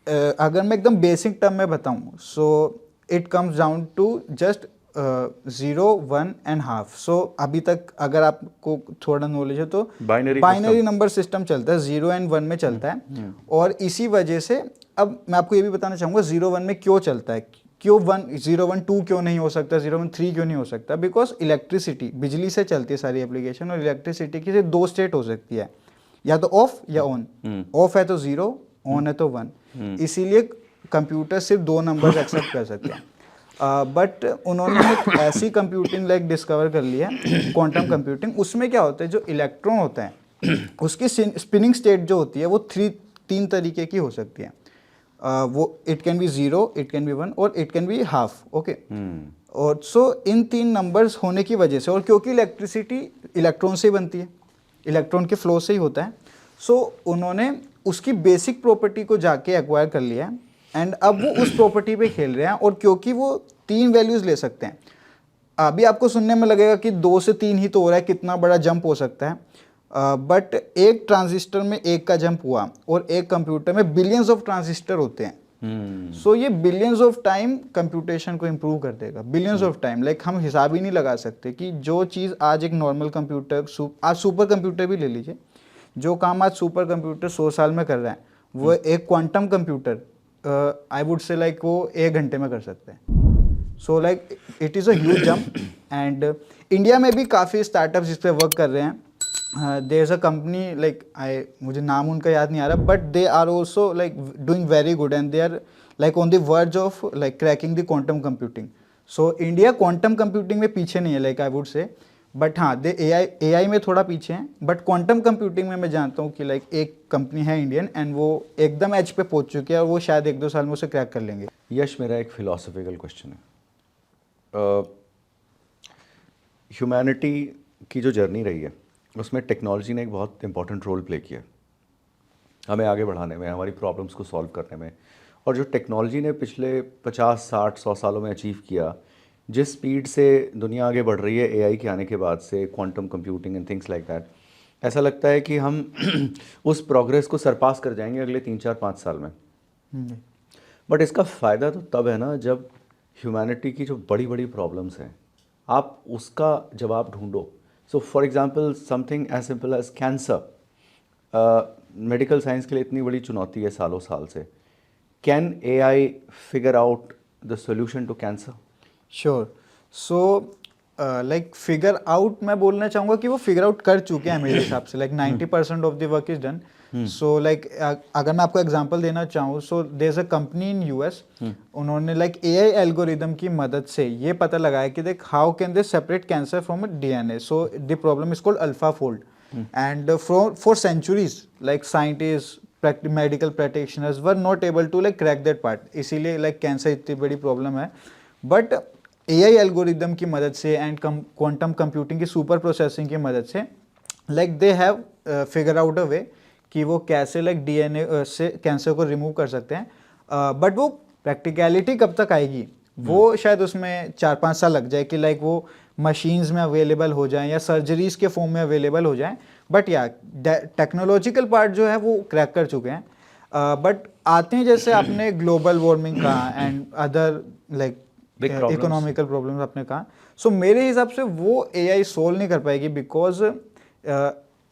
अगर मैं एकदम बेसिक टर्म में बताऊं, so it comes down to just 0, 1 and half. So अभी तक अगर आपको थोड़ा नॉलेज है तो Binary बाइनरी नंबर सिस्टम चलता है, 0 एंड 1 में चलता है. और इसी वजह से अब मैं आपको ये भी बताना चाहूँगा 0, 1 में क्यों चलता है, क्यों 0, 1, 2 क्यों नहीं हो सकता, 0, 1, 3 क्यों नहीं हो सकता. बिकॉज इलेक्ट्रिसिटी, बिजली से चलती है सारी एप्लीकेशन, और इलेक्ट्रिसिटी की सिर्फ 2 स्टेट हो सकती है, या तो ऑफ या ऑन. ऑफ है तो 0, ऑन है तो 1. इसीलिए कंप्यूटर सिर्फ 2 नंबर एक्सेप्ट कर सकते हैं. बट उन्होंने एक ऐसी कंप्यूटिंग लाइक डिस्कवर कर लिया, क्वांटम कंप्यूटिंग. उसमें क्या होता है, जो इलेक्ट्रॉन होता है उसकी स्पिनिंग स्टेट जो होती है वो 3 तरीके की हो सकती है. वो it can be 0, it can be 1 और it can be half. Okay. और सो इन 3 नंबर्स होने की वजह से, और क्योंकि इलेक्ट्रिसिटी इलेक्ट्रॉन से ही बनती है, इलेक्ट्रॉन के फ्लो से ही होता है, सो उन्होंने उसकी बेसिक प्रॉपर्टी को जाके एक्वायर कर लिया है एंड अब वो उस प्रॉपर्टी पे खेल रहे हैं. और क्योंकि वो 3 वैल्यूज ले सकते हैं, अभी आपको सुनने में लगेगा कि 2 से 3 ही तो हो रहा है, कितना बड़ा जंप हो सकता है. बट एक ट्रांजिस्टर में 1 का जंप हुआ और एक कंप्यूटर में बिलियंस ऑफ ट्रांजिस्टर होते हैं. सो ये बिलियंस ऑफ टाइम कंप्यूटेशन को इम्प्रूव कर देगा. बिलियंस ऑफ टाइम, लाइक हम हिसाब ही नहीं लगा सकते कि जो चीज़ आज एक नॉर्मल कंप्यूटर, आज सुपर कंप्यूटर भी ले लीजिए, जो काम आज सुपर कंप्यूटर 100 साल में कर रहा है, वो एक क्वांटम कंप्यूटर आई वुड से लाइक वो 1 घंटे में कर सकते हैं. So like it is a huge jump. And India में भी काफ़ी स्टार्टअप्स इस पर वर्क कर रहे हैं. There is a company like मुझे नाम उनका याद नहीं आ रहा, but they are also like doing very good and they are like on the verge of like cracking the quantum computing. So India quantum computing में पीछे नहीं है like I would say, but हाँ दे एआई में थोड़ा पीछे हैं. But quantum computing में मैं जानता हूँ कि लाइक एक कंपनी है इंडियन एंड वो एकदम एज पे पहुँच चुकी है और वो शायद 1-2 साल में उसे क्रैक कर लेंगे. यश, मेरा एक फिलोसफिकल क्वेश्चन है. ह्यूमैनिटी की जो जर्नी रही है उसमें टेक्नोलॉजी ने एक बहुत इंपॉर्टेंट रोल प्ले किया हमें आगे बढ़ाने में, हमारी प्रॉब्लम्स को सॉल्व करने में. और जो टेक्नोलॉजी ने पिछले 50, 60, 100 सालों में अचीव किया, जिस स्पीड से दुनिया आगे बढ़ रही है एआई के आने के बाद से, quantum computing and things like that, ऐसा लगता है कि हम उस प्रोग्रेस को सरपास कर जाएंगे अगले 3, 4, 5 साल में. बट इसका फ़ायदा तो तब है ना जब ह्यूमैनिटी की जो बड़ी बड़ी प्रॉब्लम्स हैं आप उसका जवाब ढूंढो. So for example something as simple as cancer, medical science के लिए इतनी बड़ी चुनौती है सालों साल से. Can AI figure out the solution to cancer? Sure. So like figure out मैं बोलना चाहूँगा कि वो फिगर आउट कर चुके हैं मेरे हिसाब से. Like 90% of the work is done. So like अगर मैं आपको एग्जांपल देना चाहूँ, so there is a company in US, उन्होंने लाइक एआई एल्गोरिदम की मदद से ये पता लगाया कि देख how can they separate cancer from a DNA. So the problem is called alpha fold. And for centuries like scientist, medical practitioners were not able to like crack that part. इसीलिए like cancer इतनी बड़ी problem है. But AI algorithm की मदद से and quantum computing की super processing की मदद से like they have figure out a way कि वो कैसे लाइक डीएनए से कैंसर को रिमूव कर सकते हैं. बट वो प्रैक्टिकलिटी कब तक आएगी वो शायद उसमें 4-5 साल लग जाए कि लाइक वो मशीन्स में अवेलेबल हो जाएं या सर्जरीज के फॉर्म में अवेलेबल हो जाएं. बट या टेक्नोलॉजिकल पार्ट जो है वो क्रैक कर चुके हैं. बट आते हैं जैसे आपने ग्लोबल वार्मिंग कहा and other like economical problems आपने कहा. सो मेरे हिसाब से वो एआई सोल्व नहीं कर पाएगी बिकॉज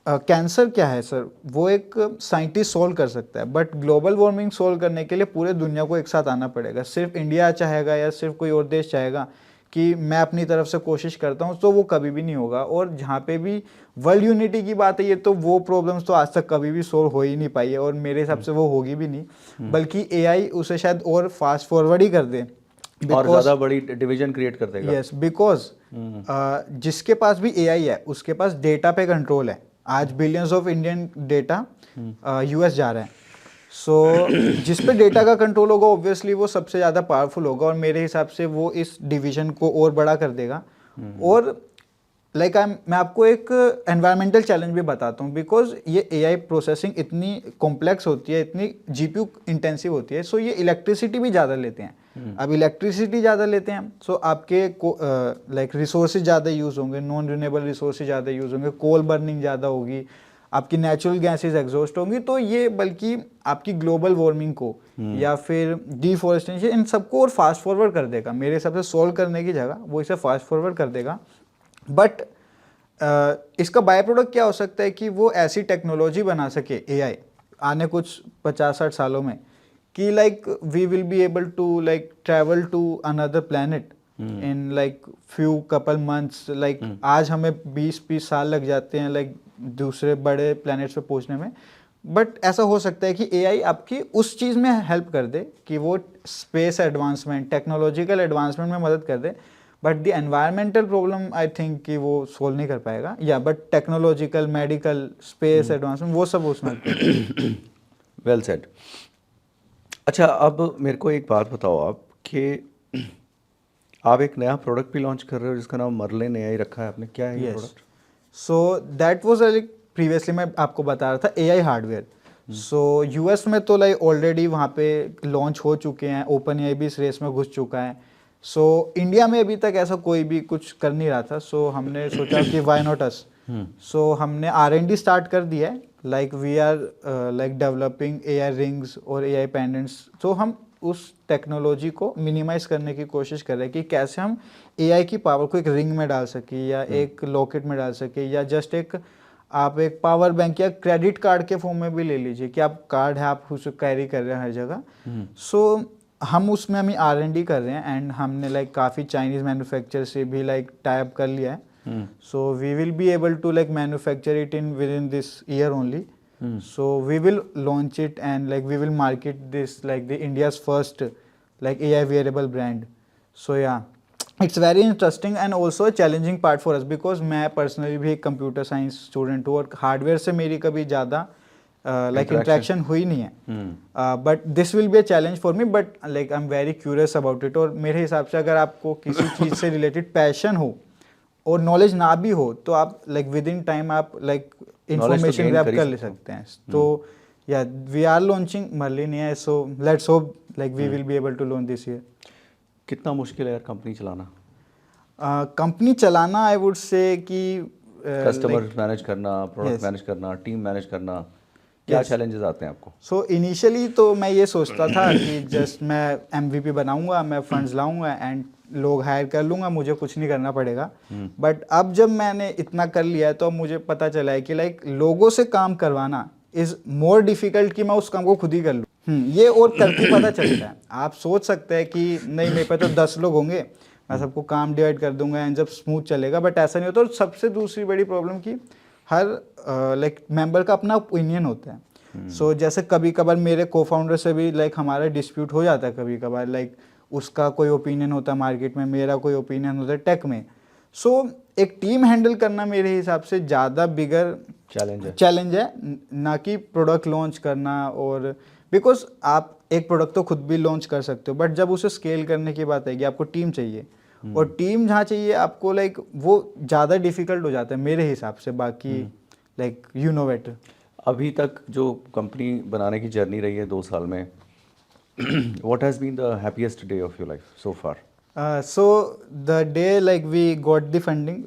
कैंसर क्या है सर, वो एक साइंटिस्ट सोल्व कर सकता है, बट ग्लोबल वार्मिंग सोल्व करने के लिए पूरे दुनिया को एक साथ आना पड़ेगा। सिर्फ इंडिया चाहेगा या सिर्फ कोई और देश चाहेगा कि मैं अपनी तरफ से कोशिश करता हूँ, तो वो कभी भी नहीं होगा। और जहाँ पे भी वर्ल्ड यूनिटी की बात है, ये तो वो प्रॉब्लम्स तो आज तक कभी भी सोल्व हो ही नहीं पाई है, और मेरे हिसाब से वो होगी भी नहीं, बल्कि एआई उसे शायद और फास्ट फॉरवर्ड ही कर दे और ज़्यादा बड़ी डिवीजन क्रिएट कर देगा। यस, बिकॉज जिसके पास भी एआई है उसके पास डेटा पे कंट्रोल है। आज billions of Indian data US जा रहा है, सो जिस पे डेटा का कंट्रोल होगा ऑब्वियसली वो सबसे ज़्यादा पावरफुल होगा, और मेरे हिसाब से वो इस डिवीजन को और बड़ा कर देगा। और मैं आपको एक एनवायरमेंटल चैलेंज भी बताता हूँ, बिकॉज ये एआई प्रोसेसिंग इतनी कॉम्प्लेक्स होती है, इतनी जीपीयू इंटेंसिव होती है, सो ये इलेक्ट्रिसिटी भी ज़्यादा लेते हैं। अब इलेक्ट्रिसिटी ज़्यादा लेते हैं, सो आपके रिसोर्सेज ज़्यादा यूज़ होंगे, नॉन रिन्यूएबल रिसोर्सेज ज़्यादा यूज़ होंगे, कोल बर्निंग ज़्यादा होगी, आपकी नेचुरल गैसेज एग्जॉस्ट होंगी, तो ये बल्कि आपकी ग्लोबल वार्मिंग को या फिर डिफॉरेस्टेशन इन सबको और फास्ट फॉरवर्ड कर देगा। मेरे हिसाब से सोल्व करने की जगह वो इसे फास्ट फॉरवर्ड कर देगा। बट इसका बाय प्रोडक्ट क्या हो सकता है कि वो ऐसी टेक्नोलॉजी बना सके एआई आने कुछ 50-60 सालों में कि we will be able to travel to another planet in few couple months. आज हमें 20-20 साल लग जाते हैं दूसरे बड़े प्लैनेट्स पे पहुंचने में, बट ऐसा हो सकता है कि एआई आपकी उस चीज़ में हेल्प कर दे कि वो स्पेस एडवांसमेंट, टेक्नोलॉजिकल एडवांसमेंट में मदद कर दे। But the environmental problem I think कि वो सोल्व नहीं कर पाएगा, या but technological, medical, space advancement वो सब उसमें। Well said. अच्छा, अब मेरे को एक बात बताओ आप कि आप एक नया प्रोडक्ट भी लॉन्च कर रहे हो जिसका नाम मर्लिन एआई रखा है आपने, क्या है ये product? So that was previously मैं आपको बता रहा था एआई हार्डवेयर। सो यूएस में तो ऑलरेडी वहाँ पे लॉन्च हो चुके हैं, ओपन एआई भी इस रेस में घुस चुका है। सो इंडिया में अभी तक ऐसा कोई भी कुछ कर नहीं रहा था, सो हमने सोचा कि व्हाई नॉट अस। सो हमने R&D स्टार्ट कर दिया है, we are developing AI rings और एआई पेंडेंट्स। सो हम उस टेक्नोलॉजी को मिनिमाइज करने की कोशिश कर रहे हैं कि कैसे हम एआई की पावर को एक रिंग में डाल सके, या एक लॉकेट में डाल सके, या जस्ट आप एक पावर बैंक या क्रेडिट कार्ड के फॉर्म में भी ले लीजिए कि आप कार्ड है, आप उसे कैरी कर रहे हैं हर जगह। सो हम उसमें हमें R&D कर रहे हैं, एंड हमने काफ़ी चाइनीज़ मैन्युफैक्चर से भी टाई अप कर लिया है। So we will be able to manufacture it in within this year only. So we will launch it, and we will market this the India's first AI wearable brand. So yeah, it's very interesting and also a challenging part for us, because मैं personally भी एक computer science student हूँ, और hardware से मेरी कभी ज़्यादा interaction हुई नहीं है। But this will be a challenge for me, but I'm very curious about it। और मेरे हिसाब से अगर आपको किसी चीज़ से related passion हो और नॉलेज ना भी हो, तो आप विद इन टाइम आप इंफॉर्मेशन ग्रैब कर ले सकते हैं। तो yeah we are launching Merlin AI, so let's hope we will be able to launch this year. कितना मुश्किल है यार कंपनी चलाना? कंपनी चलाना आई वुड से कि कस्टमर मैनेज करना, प्रोडक्ट मैनेज करना, टीम मैनेज करना, क्या चैलेंजेस आते हैं आपको? सो इनिशियली तो मैं ये सोचता था कि जस्ट मैं MVP बनाऊंगा, मैं फंड्स लाऊंगा एंड लोग हायर कर लूंगा, मुझे कुछ नहीं करना पड़ेगा। बट अब जब मैंने इतना कर लिया है तो मुझे पता चला है कि लोगों से काम करवाना इज मोर डिफिकल्ट कि मैं उस काम को खुद ही कर लूँ। ये और करके पता चलता है। आप सोच सकते हैं कि नहीं मेरे पे तो 10 लोग होंगे, मैं सबको काम डिवाइड कर दूंगा एंड जब स्मूथ चलेगा, बट ऐसा नहीं होता। और सबसे दूसरी बड़ी प्रॉब्लम कि हर मेंबर का अपना ओपिनियन होता है। सो जैसे कभी कभार मेरे को फाउंडर से भी हमारा डिस्प्यूट हो जाता है, कभी कभार उसका कोई ओपिनियन होता है मार्केट में, मेरा कोई ओपिनियन होता है टेक में। सो एक टीम हैंडल करना मेरे हिसाब से ज़्यादा बिगर चैलेंज है ना कि प्रोडक्ट लॉन्च करना। और बिकॉज आप एक प्रोडक्ट तो खुद भी लॉन्च कर सकते हो, बट जब उसे स्केल करने की बात आएगी आपको टीम चाहिए, और टीम जहाँ चाहिए आपको वो ज़्यादा डिफिकल्ट हो जाता है मेरे हिसाब से। बाकी यू नो बेटर। अभी तक जो कंपनी बनाने की जर्नी रही है 2 साल में, what has been the happiest day of your life so far? So the day we got the funding,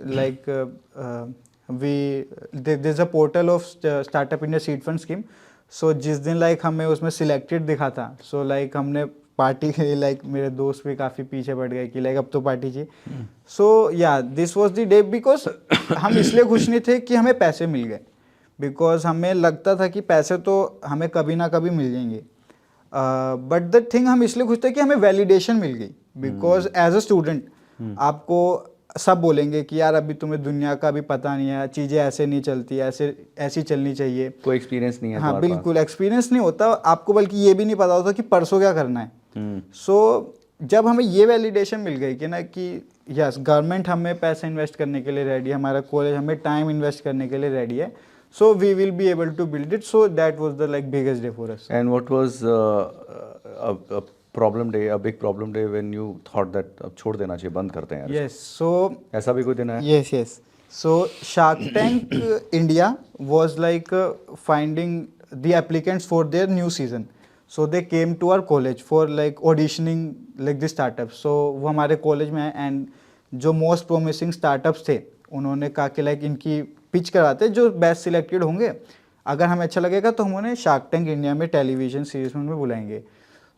there's a portal of Startup India Seed Fund Scheme. So जिस दिन हमें उसमें सिलेक्टेड दिखा था, so हमने पार्टी मेरे दोस्त भी काफ़ी पीछे पड़ गए कि अब तो पार्टी चाहिए। सो या this was the day, because हम इसलिए खुश नहीं थे कि हमें पैसे मिल गए, बिकॉज हमें लगता था कि पैसे तो हमें कभी ना कभी मिल जाएंगे, बट द थिंग हम इसलिए खुश थे कि हमें वैलिडेशन मिल गई, बिकॉज एज अ स्टूडेंट आपको सब बोलेंगे कि यार अभी तुम्हें दुनिया का भी पता नहीं है, चीज़ें ऐसे नहीं चलती, ऐसे ऐसी चलनी चाहिए, कोई एक्सपीरियंस नहीं है हाँ तुम्हारे पास। बिल्कुल एक्सपीरियंस नहीं होता आपको, बल्कि ये भी नहीं पता होता कि परसों क्या करना है। सो जब हमें ये वैलिडेशन मिल गई कि ना कि यस गवर्नमेंट हमें पैसे इन्वेस्ट करने के लिए रेडी है, हमारा कॉलेज हमें टाइम इन्वेस्ट करने के लिए रेडी है, so we will be able to build it, so that was the like biggest day for us. And what was a problem day, a big problem day when you thought that अब छोड़ देना चाहिए, बंद करते हैं यार yes so इसको? ऐसा भी कोई दिन है? yes yes so Shark Tank India was like finding the applicants for their new season, so they came to our college for like auditioning like the startups, so वो हमारे कॉलेज में है, एंड जो मोस्ट प्रोमिसिंग स्टार्टअप्स थे उन्होंने कहा कि like इनकी पिच करवाते, जो बेस्ट सिलेक्टेड होंगे अगर हमें अच्छा लगेगा तो हम उन्हें शार्क टैंक इंडिया में टेलीविजन सीरीज में बुलाएंगे।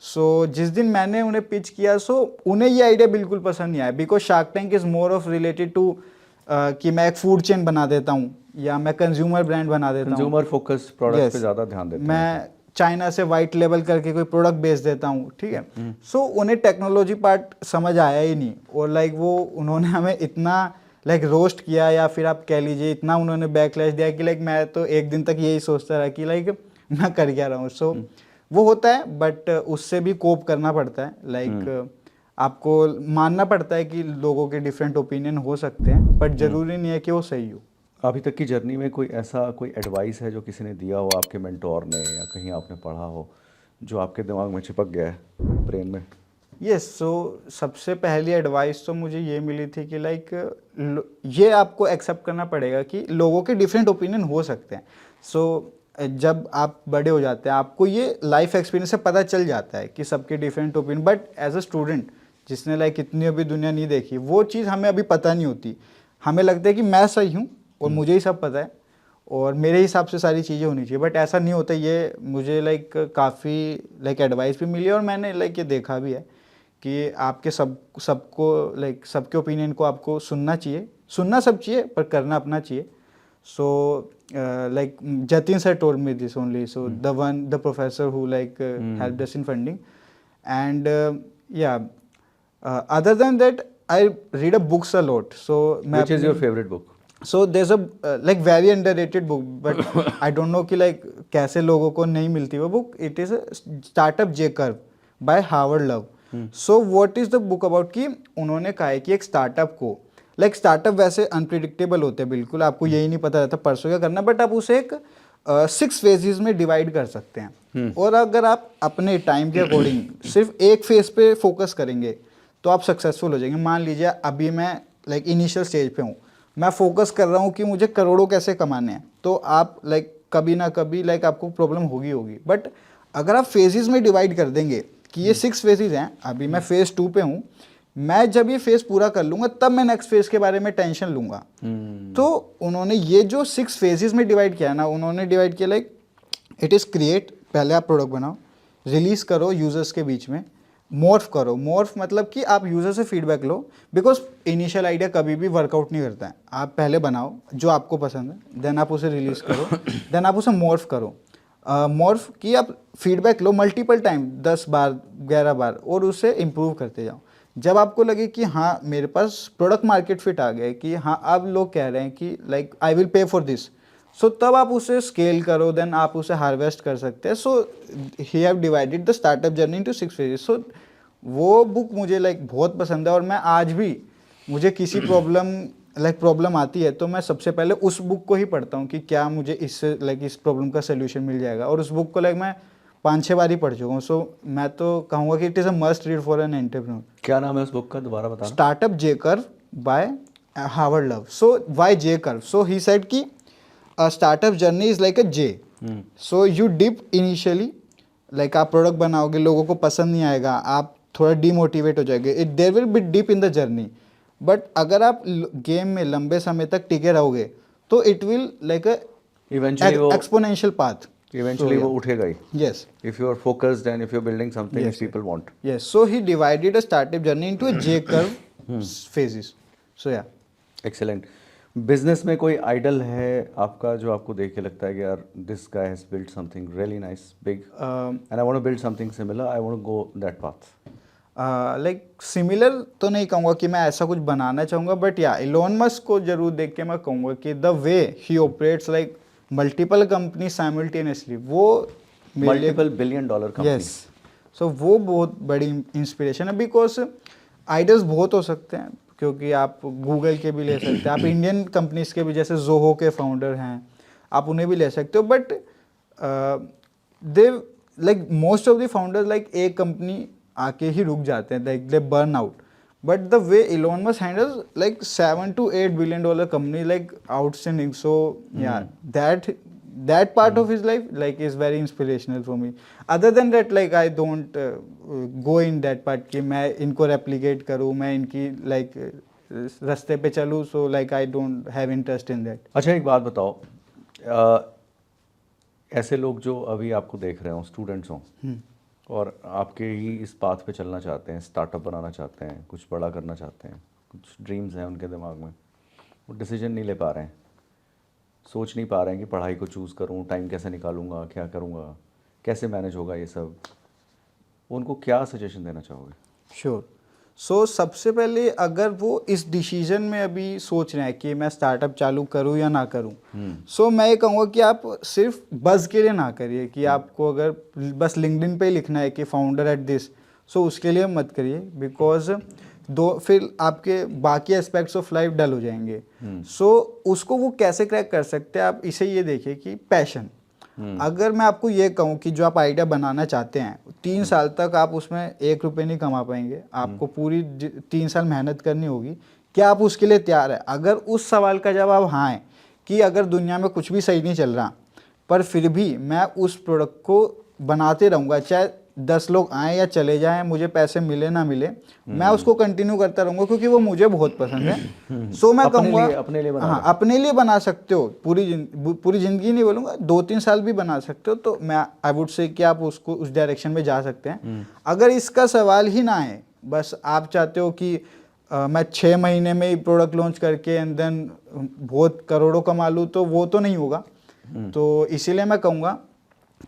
सो जिस दिन मैंने उन्हें पिच किया, सो उन्हें ये आइडिया बिल्कुल पसंद नहीं आया, because Shark Tank is more of related to कि मैं एक फूड चेन बना देता हूँ या मैं कंज्यूमर ब्रांड बना देता हूँ, कंज्यूमर फोकस प्रोडक्ट Yes. पे ज़्यादा ध्यान देते हैं। मैं चाइना से वाइट लेबल करके कोई प्रोडक्ट बेच देता हूँ, ठीक है। सो उन्हें टेक्नोलॉजी पार्ट समझ आया ही नहीं, और लाइक वो उन्होंने हमें इतना लाइक रोस्ट किया, या फिर आप कह लीजिए इतना उन्होंने बैकलैश दिया कि लाइक मैं तो एक दिन तक यही सोचता रहा कि लाइक मैं कर क्या रहा हूँ। सो वो होता है, बट उससे भी कोप करना पड़ता है, लाइक आपको मानना पड़ता है कि लोगों के डिफरेंट ओपिनियन हो सकते हैं, बट ज़रूरी नहीं है कि वो सही हो। अभी तक की जर्नी में कोई ऐसा कोई एडवाइस है जो किसी ने दिया हो, आपके मेंटोर ने, या कहीं आपने पढ़ा हो, जो आपके दिमाग में चिपक गया है, ब्रेन में? यस सो सबसे पहली एडवाइस तो मुझे ये मिली थी कि लाइक ये आपको एक्सेप्ट करना पड़ेगा कि लोगों के डिफरेंट ओपिनियन हो सकते हैं। सो जब आप बड़े हो जाते हैं आपको ये लाइफ एक्सपीरियंस से पता चल जाता है कि सबके different opinion, but as a student जिसने लाइक इतनी अभी दुनिया नहीं देखी, वो चीज़ हमें अभी पता नहीं होती। हमें लगता है कि मैं सही हूँ और मुझे ही सब पता है और मेरे हिसाब से सारी चीज़ें होनी चाहिए, बट ऐसा नहीं होता। ये मुझे लाइक काफ़ी लाइक एडवाइस भी मिली, और मैंने लाइक ये देखा भी है कि आपके सबको लाइक सबके ओपिनियन को आपको सुनना चाहिए, सुनना सब चाहिए पर करना अपना चाहिए। So like Jatin sir told me this only, so the professor who like helped us in funding, and या other than that I read a books a lot, so Which is your favorite book? so there's a like very underrated book, but I don't know कि like कैसे लोगों को नहीं मिलती वो book. it is a startup J curve by Howard Love. so what is the book about कि उन्होंने कहा है कि एक स्टार्टअप को लाइक स्टार्टअप वैसे अनप्रिडिक्टेबल होते हैं, बिल्कुल आपको यही नहीं पता रहता परसों क्या करना, बट आप उसे एक 6 फेजेस में डिवाइड कर सकते हैं, और अगर आप अपने टाइम के अकॉर्डिंग सिर्फ एक फेज पे फोकस करेंगे तो आप सक्सेसफुल हो जाएंगे। मान लीजिए अभी मैं लाइक इनिशियल स्टेज पे हूँ, मैं फोकस कर रहा हूँ कि मुझे करोड़ों कैसे कमाने हैं, तो आप लाइक कभी ना कभी लाइक आपको प्रॉब्लम होगी। बट अगर आप फेजेस में डिवाइड कर देंगे कि ये 6 फेजेस हैं, अभी मैं फेज़ 2 पे हूँ, मैं जब ये फेज़ पूरा कर लूँगा तब मैं नेक्स्ट फेज़ के बारे में टेंशन लूँगा। तो उन्होंने ये जो 6 फेजेस में डिवाइड किया ना, उन्होंने डिवाइड किया लाइक इट इज़ क्रिएट, पहले आप प्रोडक्ट बनाओ, रिलीज़ करो यूज़र्स के बीच में, मॉर्फ करो। मॉर्फ मतलब कि आप यूज़र से feedback low, because initial idea कभी भी वर्कआउट नहीं करता है। आप पहले बनाओ जो आपको पसंद है, देन आप उसे रिलीज़ करो, देन आप उसे मॉर्फ करो। मॉर्फ की आप फीडबैक लो मल्टीपल टाइम, 10 बार 11 बार, और उसे इम्प्रूव करते जाओ। जब आपको लगे कि हाँ मेरे पास प्रोडक्ट मार्केट फिट आ गया, कि हाँ अब लोग कह रहे हैं कि like I will pay for this, so तब आप उसे स्केल करो, देन आप उसे हार्वेस्ट कर सकते हैं। So he have divided the startup journey into 6 phases. So वो बुक मुझे लाइक बहुत पसंद है, और मैं आज भी मुझे किसी प्रॉब्लम आती है तो मैं सबसे पहले उस बुक को ही पढ़ता हूँ कि क्या मुझे इससे लाइक इस प्रॉब्लम का सोल्यूशन मिल जाएगा, और उस बुक को लाइक मैं 5-6 बार ही पढ़ चुका हूँ। सो मैं तो कहूँगा कि it is a must read for an entrepreneur. क्या नाम है उस बुक का, दोबारा बताना? Startup J curve by Howard Love. So why J curve? So he said कि a startup journey is like a J. So you dip initially, like आप product बनाओगे, लोगों को पसंद नहीं आएगा, आप थोड़ा डीमोटिवेट हो जाएंगे, there will be dip in the journey. But अगर आप गेम में लंबे समय तक टिके रहोगे तो it will like eventually exponential path, eventually वो उठेगा ही। yes If you are focused and if you are building something Yes, which people want. yes so he divided a startup journey into a J curve phases. So yeah. Excellent. Business में कोई idol है आपका जो आपको देख के लगता है कि यार this guy has built something really nice big and I want to build something similar, I want to go that path? Like similar तो नहीं कहूँगा कि मैं ऐसा कुछ बनाना चाहूँगा, बट या इलोन मस्क को जरूर देख के मैं कहूँगा कि the way he operates like multiple company simultaneously, वो मेरे लिए multiple billion dollar company. Yes, so वो बहुत बड़ी इंस्पिरेशन है। बिकॉज आइडियाज बहुत हो सकते हैं, क्योंकि आप गूगल के भी ले सकते हैं, आप इंडियन कंपनीज के भी, जैसे जोहो के फाउंडर हैं, आप उन्हें भी ले सकते हो, but they like most of the founders like एक कंपनी आके ही रुक जाते हैं, like they burn out. But the way Elon Musk handles like 7 to 8 billion dollar company like outstanding, so yeah, that part of his life like is very inspirational for me. Other than that, like I don't go in that part कि मैं इनको replicate करूँ, मैं इनकी like रास्ते पे चलूँ, so like I don't have interest in that. अच्छा एक बात बताओ, ऐसे लोग जो अभी आपको देख रहे हो, स्टूडेंट्स हों और आपके ही इस पाथ पे चलना चाहते हैं, स्टार्टअप बनाना चाहते हैं, कुछ बड़ा करना चाहते हैं, कुछ ड्रीम्स हैं उनके दिमाग में, वो डिसीजन नहीं ले पा रहे हैं, सोच नहीं पा रहे हैं कि पढ़ाई को चूज़ करूं, टाइम कैसे निकालूंगा, क्या करूंगा, कैसे मैनेज होगा ये सब, उनको क्या सजेशन देना चाहोगे? श्योर। सो सबसे पहले अगर वो इस डिसीजन में अभी सोच रहे हैं कि मैं स्टार्टअप चालू करूं या ना करूं, सो मैं ये कहूँगा कि आप सिर्फ बज़ के लिए ना करिए कि आपको अगर बस लिंक्डइन पे ही लिखना है कि फाउंडर एट दिस, सो उसके लिए मत करिए, बिकॉज फिर आपके बाकी एस्पेक्ट्स ऑफ लाइफ डल हो जाएंगे। सो उसको वो कैसे क्रैक कर सकते हैं, आप इसे ये देखिए कि पैशन। अगर मैं आपको ये कहूँ कि जो आप आइडिया बनाना चाहते हैं, 3 साल तक आप उसमें 1 रुपये नहीं कमा पाएंगे, आपको पूरी 3 साल मेहनत करनी होगी, क्या आप उसके लिए तैयार है? अगर उस सवाल का जवाब हाँ है कि अगर दुनिया में कुछ भी सही नहीं चल रहा, पर फिर भी मैं उस प्रोडक्ट को बनाते रहूँगा, चाहे 10 लोग आए या चले जाएं, मुझे पैसे मिले ना मिले, मैं उसको कंटिन्यू करता रहूँगा, क्योंकि वो मुझे बहुत पसंद है। सो मैं कहूँगा अपने लिए हाँ, अपने लिए बना सकते हो, पूरी ज़िंदगी नहीं बोलूँगा, 2-3 साल भी बना सकते हो, तो मैं आई वुड से कि आप उसको उस डायरेक्शन में जा सकते हैं। अगर इसका सवाल ही ना है, बस आप चाहते हो कि मैं 6 महीने में ही प्रोडक्ट लॉन्च करके एंड देन बहुत करोड़ों कमा लूँ, तो वो तो नहीं होगा। तो इसीलिए मैं कहूँगा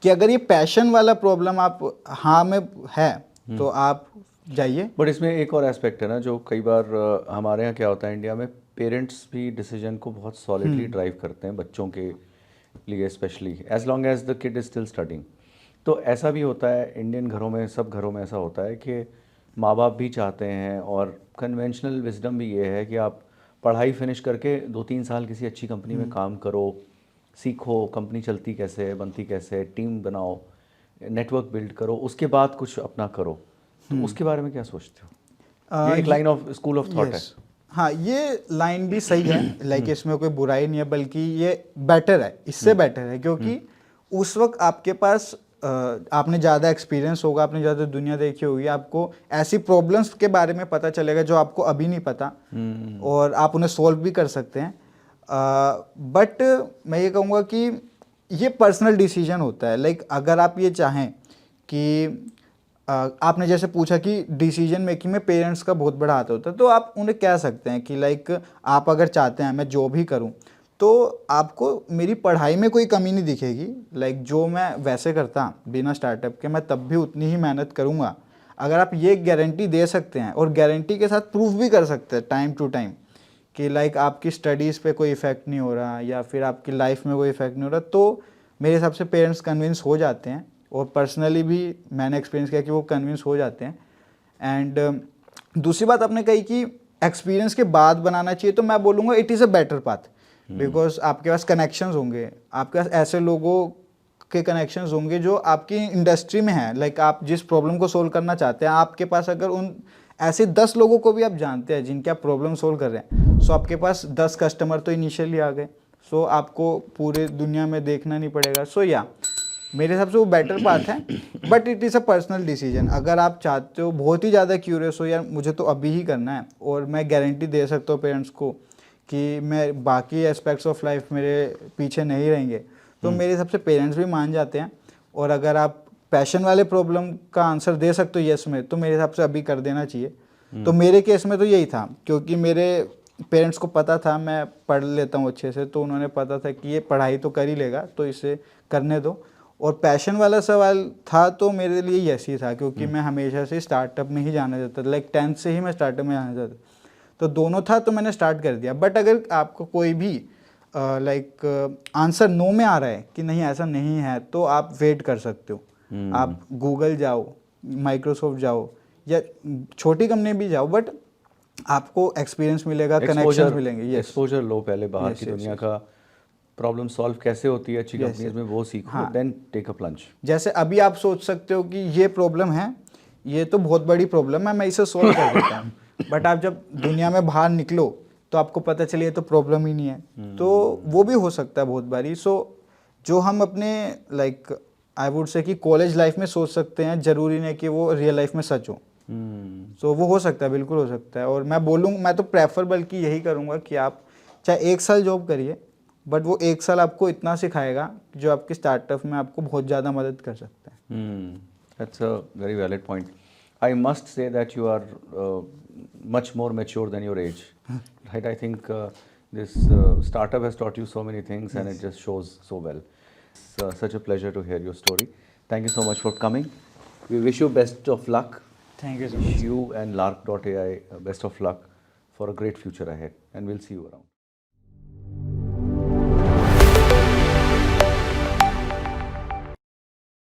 कि अगर ये पैशन वाला प्रॉब्लम आप हाँ में है, तो आप जाइए। बट इसमें एक और एस्पेक्ट है ना, जो कई बार हमारे यहाँ क्या होता है इंडिया में, पेरेंट्स भी डिसीजन को बहुत सॉलिडली ड्राइव करते हैं बच्चों के लिए, specially as long as the kid is still studying. तो ऐसा भी होता है इंडियन घरों में, सब घरों में ऐसा होता है कि माँ बाप भी चाहते हैं, और कन्वेंशनल विजडम भी ये है कि आप पढ़ाई फिनिश करके 2-3 साल किसी अच्छी कंपनी में काम करो, सीखो कंपनी चलती कैसे है, बनती कैसे है, टीम बनाओ, नेटवर्क बिल्ड करो, उसके बाद कुछ अपना करो। तो उसके बारे में क्या सोचते हो? ये एक line of school of thought है। हाँ, ये लाइन भी सही है, लाइक इसमें कोई बुराई नहीं है, बल्कि ये बेटर है, इससे बेटर है, क्योंकि उस वक्त आपके पास आपने ज़्यादा एक्सपीरियंस होगा, आपने ज़्यादा दुनिया देखी होगी, आपको ऐसी प्रॉब्लम्स के बारे में पता चलेगा जो आपको अभी नहीं पता, और आप उन्हें सॉल्व भी कर सकते हैं। बट मैं ये कहूँगा कि ये पर्सनल डिसीजन होता है। लाइक अगर आप ये चाहें कि आपने जैसे पूछा कि डिसीजन मेकिंग में पेरेंट्स का बहुत बड़ा हाथ होता है, तो आप उन्हें कह सकते हैं कि लाइक आप अगर चाहते हैं मैं जो भी करूं, तो आपको मेरी पढ़ाई में कोई कमी नहीं दिखेगी। लाइक जो मैं वैसे करता बिना स्टार्टअप के, मैं तब भी उतनी ही मेहनत करूंगा। अगर आप ये गारंटी दे सकते हैं, और गारंटी के साथ प्रूफ भी कर सकते हैं टाइम टू टाइम कि लाइक आपकी स्टडीज़ पे कोई इफ़ेक्ट नहीं हो रहा, या फिर आपकी लाइफ में कोई इफ़ेक्ट नहीं हो रहा, तो मेरे हिसाब से पेरेंट्स कन्विंस हो जाते हैं। और पर्सनली भी मैंने एक्सपीरियंस किया कि वो कन्विंस हो जाते हैं। एंड दूसरी बात आपने कही कि एक्सपीरियंस के बाद बनाना चाहिए, तो मैं बोलूँगा it is a better path, because आपके पास कनेक्शंस होंगे, आपके पास ऐसे लोगों के कनेक्शंस होंगे जो आपकी इंडस्ट्री में हैं। लाइक आप जिस प्रॉब्लम को सोल्व करना चाहते हैं, आपके पास अगर उन ऐसे 10 लोगों को भी आप जानते हैं जिनके आप प्रॉब्लम सोल्व कर रहे हैं, सो आपके पास 10 कस्टमर तो इनिशियली आ गए, सो आपको पूरे दुनिया में देखना नहीं पड़ेगा। सो या मेरे हिसाब से वो बेटर बात है, but it is a personal decision. अगर आप चाहते हो, बहुत ही ज़्यादा क्यूरियस हो, यार मुझे तो अभी ही करना है, और मैं गारंटी दे सकता हूँ पेरेंट्स को कि मैं बाकी एस्पेक्ट्स ऑफ लाइफ मेरे पीछे नहीं रहेंगे, तो मेरे हिसाब से पेरेंट्स भी मान जाते हैं। और अगर आप पैशन वाले प्रॉब्लम का आंसर दे सकते हो यस में, तो मेरे हिसाब से अभी कर देना चाहिए। तो मेरे केस में तो यही था, क्योंकि मेरे पेरेंट्स को पता था मैं पढ़ लेता हूँ अच्छे से, तो उन्होंने पता था कि ये पढ़ाई तो कर ही लेगा तो इसे करने दो। और पैशन वाला सवाल था तो मेरे लिए यस ही था, क्योंकि मैं हमेशा से स्टार्टअप में ही जाना चाहता था, लाइक 10th से ही मैं स्टार्टअप में जाना चाहता था, तो दोनों था तो मैंने स्टार्ट कर दिया। बट अगर आपको कोई भी लाइक आंसर नो में आ रहा है कि नहीं ऐसा नहीं है, तो आप वेट कर सकते हो। आप गूगल जाओ, माइक्रोसॉफ्ट जाओ, या छोटी कंपनी भी जाओ, बट आपको एक्सपीरियंस मिलेगा, कनेक्शंस मिलेंगे। यस, एक्सपोजर लो पहले, बाहर Yes, की yes, दुनिया yes. का प्रॉब्लम सॉल्व कैसे होती है अच्छी Yes, कंपनीज yes. में, वो सीखो, हाँ. Then take a plunge. जैसे अभी आप सोच सकते हो कि ये प्रॉब्लम है, ये तो बहुत बड़ी प्रॉब्लम है, मैं इसे सॉल्व कर देता हूँ। बट आप जब दुनिया में बाहर निकलो तो आपको पता चले ये तो प्रॉब्लम ही नहीं है। तो वो भी हो सकता है बहुत बारी। सो जो हम अपने लाइक आई वुड से कि कॉलेज लाइफ में सोच सकते हैं, ज़रूरी नहीं कि वो रियल लाइफ में सच हो। सो वो हो सकता है, बिल्कुल हो सकता है। और मैं तो प्रेफर बल्कि यही करूँगा कि आप चाहे 1 साल जॉब करिए, बट वो 1 साल आपको इतना सिखाएगा जो आपके स्टार्टअप में आपको बहुत ज़्यादा मदद कर सकता है। That's a very valid point. I must say that you are much more mature than your age, right? I think this startup has taught you so many things, and it just shows so well. It's such a pleasure to hear your story. Thank you so much for coming. We wish you best of luck. Thank you so much. You and Lark.ai, best of luck for a great future ahead, and we'll see you around.